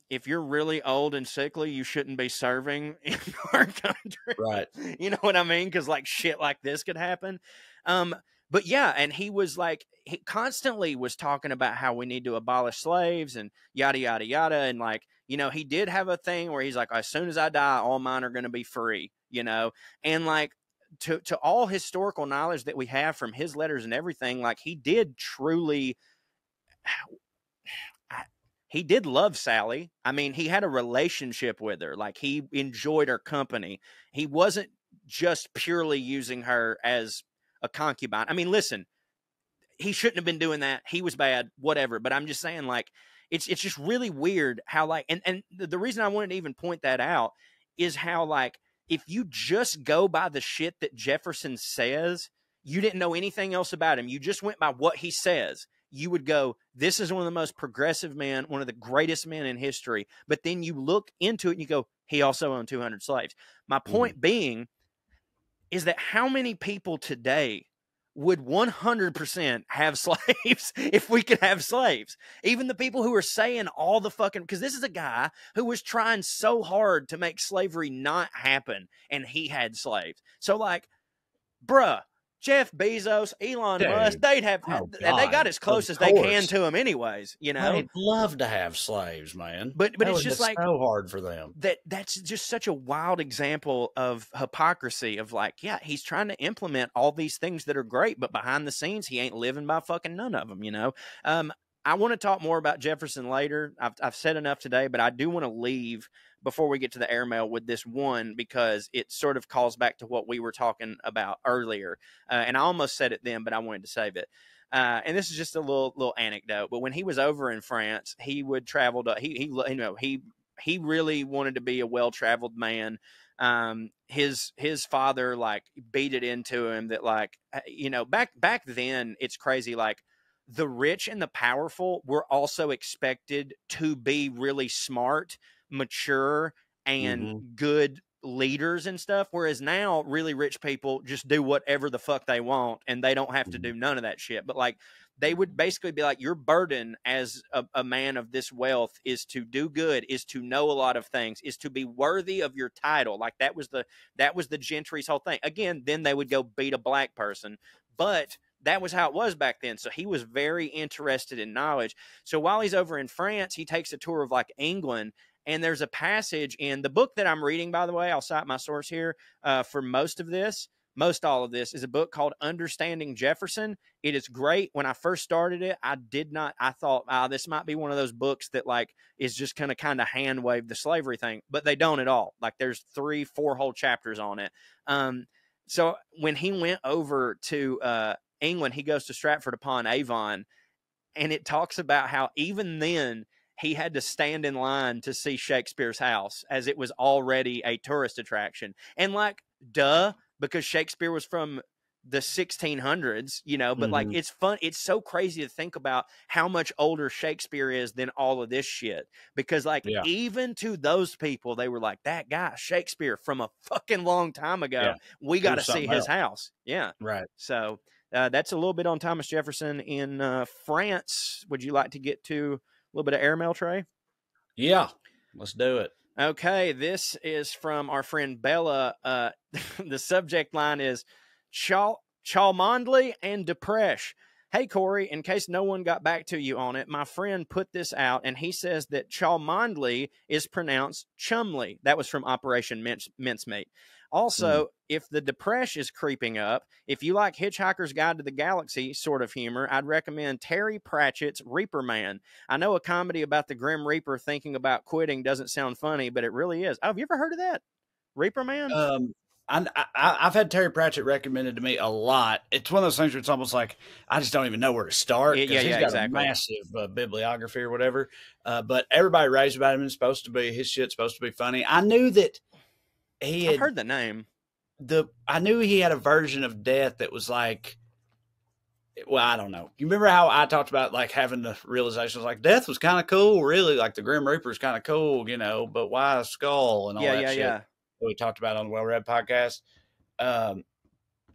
if you're really old and sickly, you shouldn't be serving in our country. Right. You know what I mean? Because like shit like this could happen. But yeah, and he was like, he constantly was talking about how we need to abolish slaves and yada, yada, yada. And like, you know, he did have a thing where he's like, as soon as I die, all mine are going to be free, you know? And like, to all historical knowledge that we have from his letters and everything, like he did truly, he did love Sally. I mean, he had a relationship with her. Like he enjoyed her company. He wasn't just purely using her as a concubine. I mean, listen, he shouldn't have been doing that. He was bad, whatever. But I'm just saying, like, it's just really weird how, like, and the reason I wanted to even point that out is how, like, if you just go by the shit that Jefferson says, you didn't know anything else about him. You just went by what he says. You would go, this is one of the most progressive men, one of the greatest men in history. But then you look into it and you go, he also owned 200 slaves. My point being is that how many people today would 100% have slaves if we could have slaves? Even the people who are saying all the fucking, because this is a guy who was trying so hard to make slavery not happen, and he had slaves. So like, bruh, Jeff Bezos, Elon Musk, they'd have, they got as close as they can to him anyways, you know? They'd love to have slaves, man. But it's just like, so hard for them. That's just such a wild example of hypocrisy of like, yeah, he's trying to implement all these things that are great, but behind the scenes, he ain't living by fucking none of them, you know? I want to talk more about Jefferson later. I've said enough today, but I do want to leave before we get to the airmail with this one, because it sort of calls back to what we were talking about earlier. And I almost said it then, but I wanted to save it. And this is just a little anecdote, but when he was over in France, he would travel to, he really wanted to be a well-traveled man. His father like beat it into him that like, you know, back then it's crazy. Like, the rich and the powerful were also expected to be really smart, mature, and good leaders and stuff. Whereas now really rich people just do whatever the fuck they want and they don't have to do none of that shit. But like, they would basically be like, your burden as a man of this wealth is to do good, is to know a lot of things, is to be worthy of your title. Like that was the gentry's whole thing. Again, then they would go beat a black person, but that was how it was back then. So he was very interested in knowledge. So while he's over in France, he takes a tour of like England. And there's a passage in the book that I'm reading, by the way, I'll cite my source here for most all of this is a book called Understanding Jefferson. It is great. When I first started it, I thought, this might be one of those books that like is just going to kind of hand wave the slavery thing, but they don't at all. Like there's 3-4 whole chapters on it. So when he went over to England, he goes to Stratford upon Avon, and it talks about how even then he had to stand in line to see Shakespeare's house as it was already a tourist attraction. And like, duh, because Shakespeare was from the 1600s, you know, but like it's fun. It's so crazy to think about how much older Shakespeare is than all of this shit. Because like even to those people, they were like, that guy Shakespeare from a fucking long time ago. We got to see his house. Yeah. Right. So that's a little bit on Thomas Jefferson in France. Would you like to get to a little bit of airmail, Trey? Yeah, let's do it. Okay, this is from our friend Bella. The subject line is Chalmondley and Depresh. Hey, Corey, in case no one got back to you on it, my friend put this out, and he says that Chalmondley is pronounced Chumley. That was from Operation Mincemeat. Also, if the Depresh is creeping up, if you like Hitchhiker's Guide to the Galaxy sort of humor, I'd recommend Terry Pratchett's Reaper Man. I know a comedy about the Grim Reaper thinking about quitting doesn't sound funny, but it really is. Oh, have you ever heard of that? Reaper Man? I've had Terry Pratchett recommended to me a lot. It's one of those things where it's almost like I just don't even know where to start. He's got a massive bibliography or whatever. But everybody raves about him. It's supposed to be his shit's supposed to be funny. I knew that I've heard the name. I knew he had a version of death that was like, well, I don't know. You remember how I talked about like having the realization like death was kind of cool, really, like the Grim Reaper's kind of cool, you know, but why a skull and all that shit that we talked about on the Well Read podcast.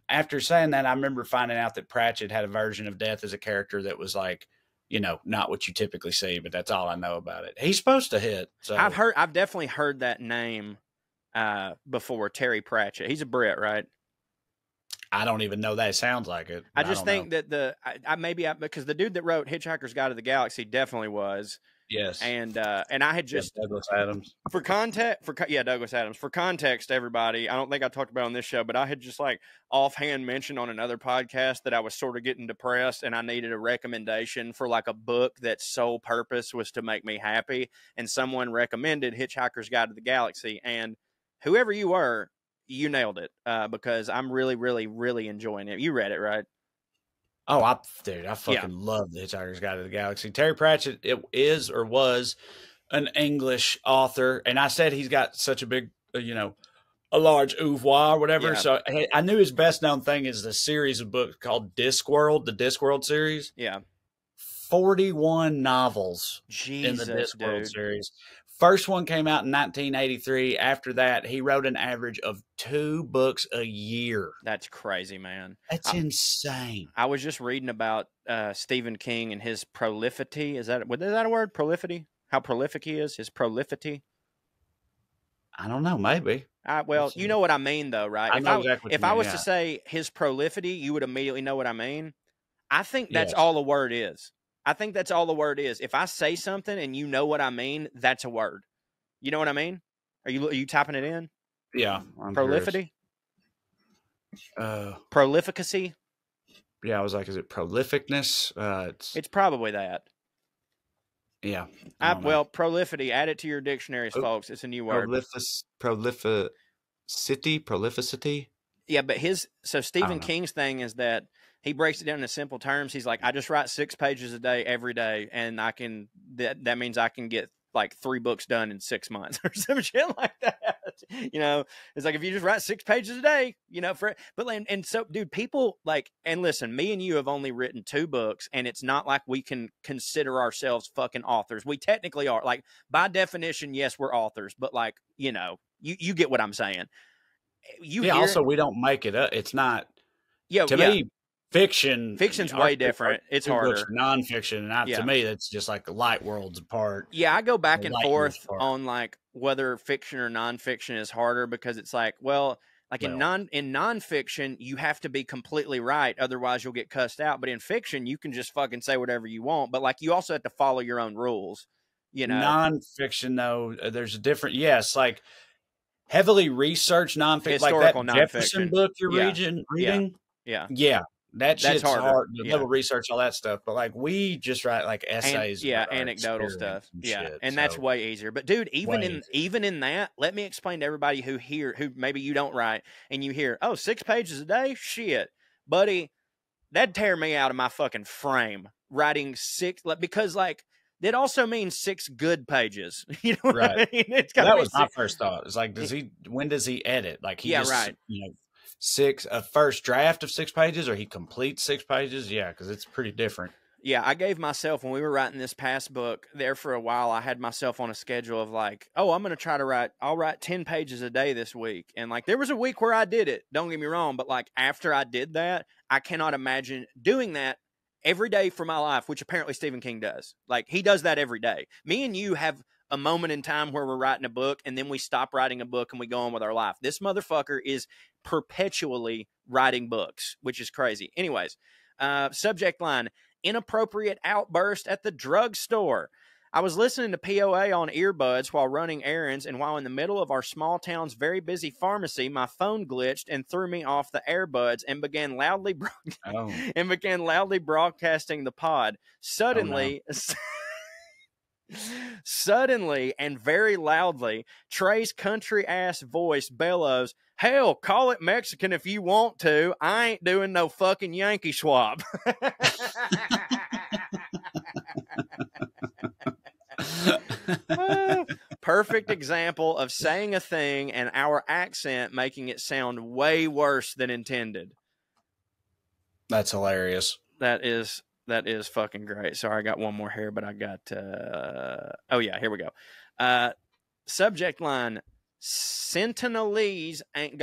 After saying that, I remember finding out that Pratchett had a version of death as a character that was like, you know, not what you typically see, but that's all I know about it. He's supposed to hit. So I've definitely heard that name before, Terry Pratchett. He's a Brit, right? I don't even know that. It sounds like it. I just think that because the dude that wrote Hitchhiker's Guide to the Galaxy definitely was. Yes. And I had just Douglas Adams. Douglas Adams. For context, everybody, I don't think I talked about it on this show, but I had just like offhand mentioned on another podcast that I was sort of getting depressed and I needed a recommendation for like a book that sole purpose was to make me happy. And someone recommended Hitchhiker's Guide to the Galaxy, and whoever you were, you nailed it, because I'm really, really, really enjoying it. You read it, right? Oh, I fucking love The Hitchhiker's Guide to the Galaxy. Terry Pratchett is or was an English author, and I said he's got such a big, a large oeuvre or whatever. Yeah. So I knew his best known thing is the series of books called Discworld, the Discworld series. Yeah. 41 novels in the Discworld series. First one came out in 1983. After that, he wrote an average of 2 books a year. That's crazy, man. That's insane. I was just reading about Stephen King and his prolificity. Is that a word? Prolificity? How prolific he is? His prolificity? I don't know. Maybe. Well, you know what I mean, though, right? I know exactly what you mean, I was to say his prolificity, you would immediately know what I mean. I think that's all the word is. I think that's all the word is. If I say something and you know what I mean, that's a word. You know what I mean? Are you typing it in? Yeah. Prolificity? Prolificacy? Yeah, I was like, is it prolificness? It's probably that. Yeah. Prolificity. Add it to your dictionaries, folks. It's a new word. Prolificity? Yeah, but Stephen King's thing is that he breaks it down in simple terms. He's like, I just write 6 pages a day every day, and that means I can get like 3 books done in 6 months or some shit like that. It's like if you just write 6 pages a day, so dude, people like, and listen, me and you have only written 2 books, and it's not like we can consider ourselves fucking authors. We technically are, like, by definition, yes, we're authors, but like, you get what I'm saying. Also, we don't make it up. It's not. To me, fiction's way different. It's harder. Nonfiction, and to me, that's just like the light worlds apart. Yeah, I go back and forth on like whether fiction or nonfiction is harder, because it's like, in nonfiction, you have to be completely right, otherwise you'll get cussed out. But in fiction, you can just fucking say whatever you want. But like, you also have to follow your own rules. Nonfiction, though, there's a different. Yes, like heavily researched nonfiction, historical like that Jefferson nonfiction book you're reading. Yeah. That's hard. The level research, all that stuff. But like, we just write like essays, anecdotal stuff. That's way easier. But dude, even in that, let me explain to everybody who maybe you don't write and you hear, 6 pages a day, shit, buddy, that'd tear me out of my fucking frame. Writing 6, because like, that also means 6 good pages. You know what I mean? That was my first thought. It's like, when does he edit? Like, a first draft of 6 pages, or he completes 6 pages? Yeah, because it's pretty different. Yeah, I gave myself, when we were writing this past book, there for a while, I had myself on a schedule of like, oh, I'm going to try to I'll write 10 pages a day this week. And like, there was a week where I did it, don't get me wrong, but like after I did that, I cannot imagine doing that every day for my life, which apparently Stephen King does. Like, he does that every day. Me and you have a moment in time where we're writing a book and then we stop writing a book and we go on with our life. This motherfucker is perpetually writing books, which is crazy. Anyways, subject line, inappropriate outburst at the drugstore. I was listening to POA on earbuds while running errands, and while in the middle of our small town's very busy pharmacy, my phone glitched and threw me off the earbuds and began loudly broadcasting the pod. Suddenly, suddenly and very loudly, Trey's country-ass voice bellows, "Hell, call it Mexican if you want to. I ain't doing no fucking Yankee swap." Perfect example of saying a thing and our accent making it sound way worse than intended. That's hilarious. That is fucking great. Sorry, I got one more here, but I got oh yeah, here we go. Subject line, Sentinelese ain't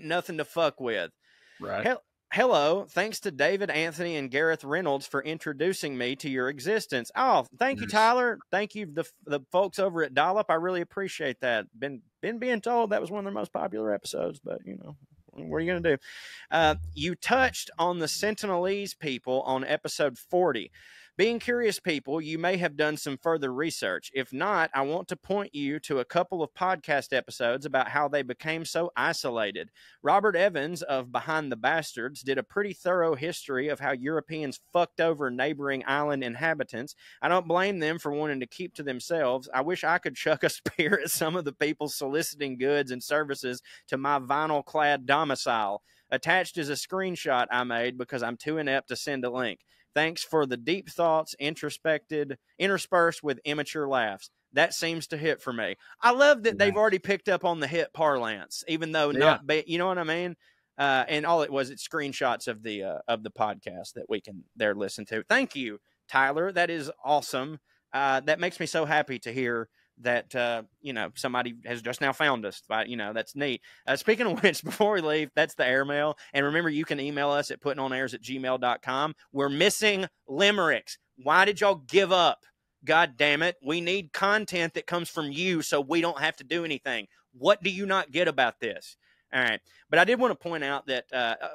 nothing to fuck with. Right. Hello, thanks to David Anthony and Gareth Reynolds for introducing me to your existence. Oh, thank you, Tyler. Thank you, the folks over at Dollop. I really appreciate that. Been being told that was one of their most popular episodes, but you know, what are you going to do? You touched on the Sentinelese people on episode 40. Being curious people, you may have done some further research. If not, I want to point you to a couple of podcast episodes about how they became so isolated. Robert Evans of Behind the Bastards did a pretty thorough history of how Europeans fucked over neighboring island inhabitants. I don't blame them for wanting to keep to themselves. I wish I could chuck a spear at some of the people soliciting goods and services to my vinyl-clad domicile. Attached is a screenshot I made because I'm too inept to send a link. Thanks for the deep thoughts interspersed with immature laughs. That seems to hit for me. I love that they've already picked up on the hit parlance, even though you know what I mean? And all it was, it's screenshots of the podcast that we can there listen to. Thank you, Tyler. That is awesome. That makes me so happy to hear that, you know, somebody has just now found us. You know, that's neat. Speaking of which, before we leave, that's the airmail. And remember, you can email us at puttingonairs@gmail.com. We're missing limericks. Why did y'all give up? God damn it. We need content that comes from you so we don't have to do anything. What do you not get about this? All right. But I did want to point out that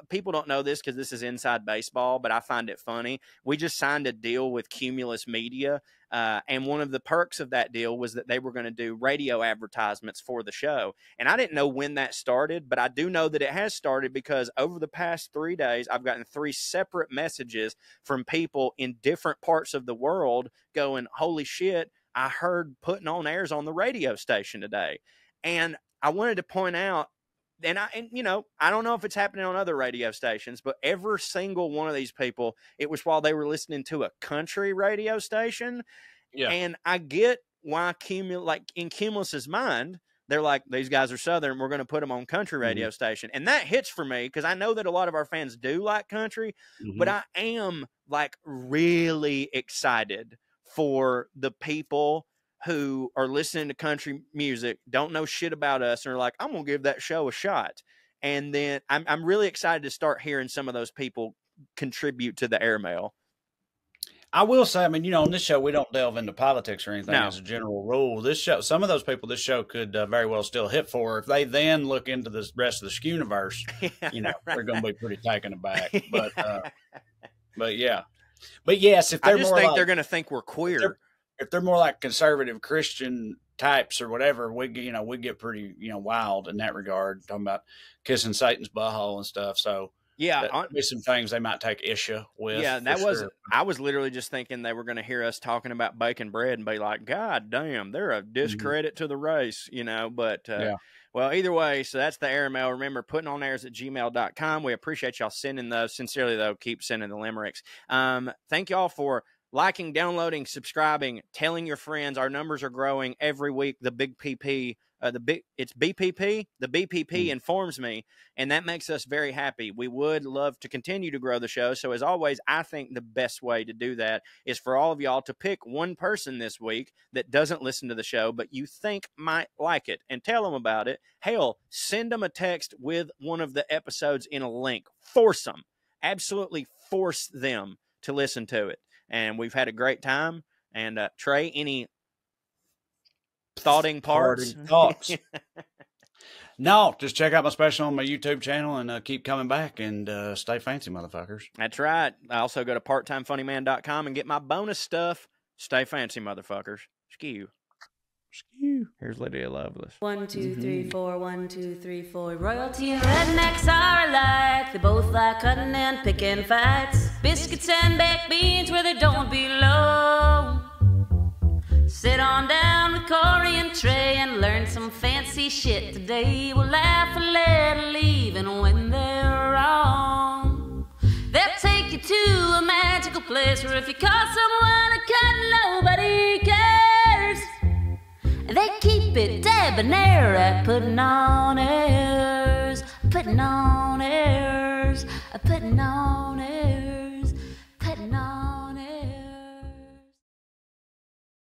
people don't know this because this is inside baseball, but I find it funny. We just signed a deal with Cumulus Media, and one of the perks of that deal was that they were going to do radio advertisements for the show. And I didn't know when that started, but I do know that it has started because over the past 3 days, I've gotten 3 separate messages from people in different parts of the world going, holy shit, I heard Putting on Airs on the radio station today. And I wanted to point out, and you know, I don't know if it's happening on other radio stations, but every single one of these people, it was while they were listening to a country radio station. Yeah. And I get why in Cumulus's mind, they're like, these guys are Southern, we're going to put them on country radio station. And that hits for me because I know that a lot of our fans do like country, but I am like really excited for the people who are listening to country music, don't know shit about us, and are like, I'm going to give that show a shot. And then I'm really excited to start hearing some of those people contribute to the airmail. I will say, I mean, you know, on this show, we don't delve into politics or anything as a general rule. This show, some of those people, this show could very well still hit for. If they then look into the rest of the Skewniverse, you know, they're going to be pretty taken aback. But yeah. But yes, if they're they're going to think we're queer. If they're more like conservative Christian types or whatever, we get pretty, you know, wild in that regard, talking about kissing Satan's butthole and stuff. So yeah, there'd be some things they might take issue with. Yeah, I was literally just thinking they were going to hear us talking about baking bread and be like, God damn, they're a discredit to the race, you know, but well, either way, so that's the airmail. Remember, puttingonairs@gmail.com. We appreciate y'all sending those. Sincerely, though, keep sending the limericks. Thank y'all for liking, downloading, subscribing, telling your friends. Our numbers are growing every week. The Big PP it's BPP. The BPP informs me, and that makes us very happy. We would love to continue to grow the show. So as always, I think the best way to do that is for all of y'all to pick one person this week that doesn't listen to the show, but you think might like it, and tell them about it. Hell, send them a text with one of the episodes in a link. Force them. Absolutely force them to listen to it. And we've had a great time. And Trey, any thoughts? No, just check out my special on my YouTube channel and keep coming back and stay fancy, motherfuckers. That's right. I also go to parttimefunnyman.com and get my bonus stuff. Stay fancy, motherfuckers. Skew. Here's Lydia Lovelace. 1, 2, 3, 4, 1, 2, 3, 4. Royalty and rednecks are alike. They both like cutting and picking fights. Biscuits and baked beans where they don't belong. Sit on down with Corey and Trey and learn some fancy shit today. We'll laugh a little even when they're wrong. They'll take you to a magical place where if you call someone a cunt, nobody cares. They keep it debonair at putting on airs, putting on airs, putting on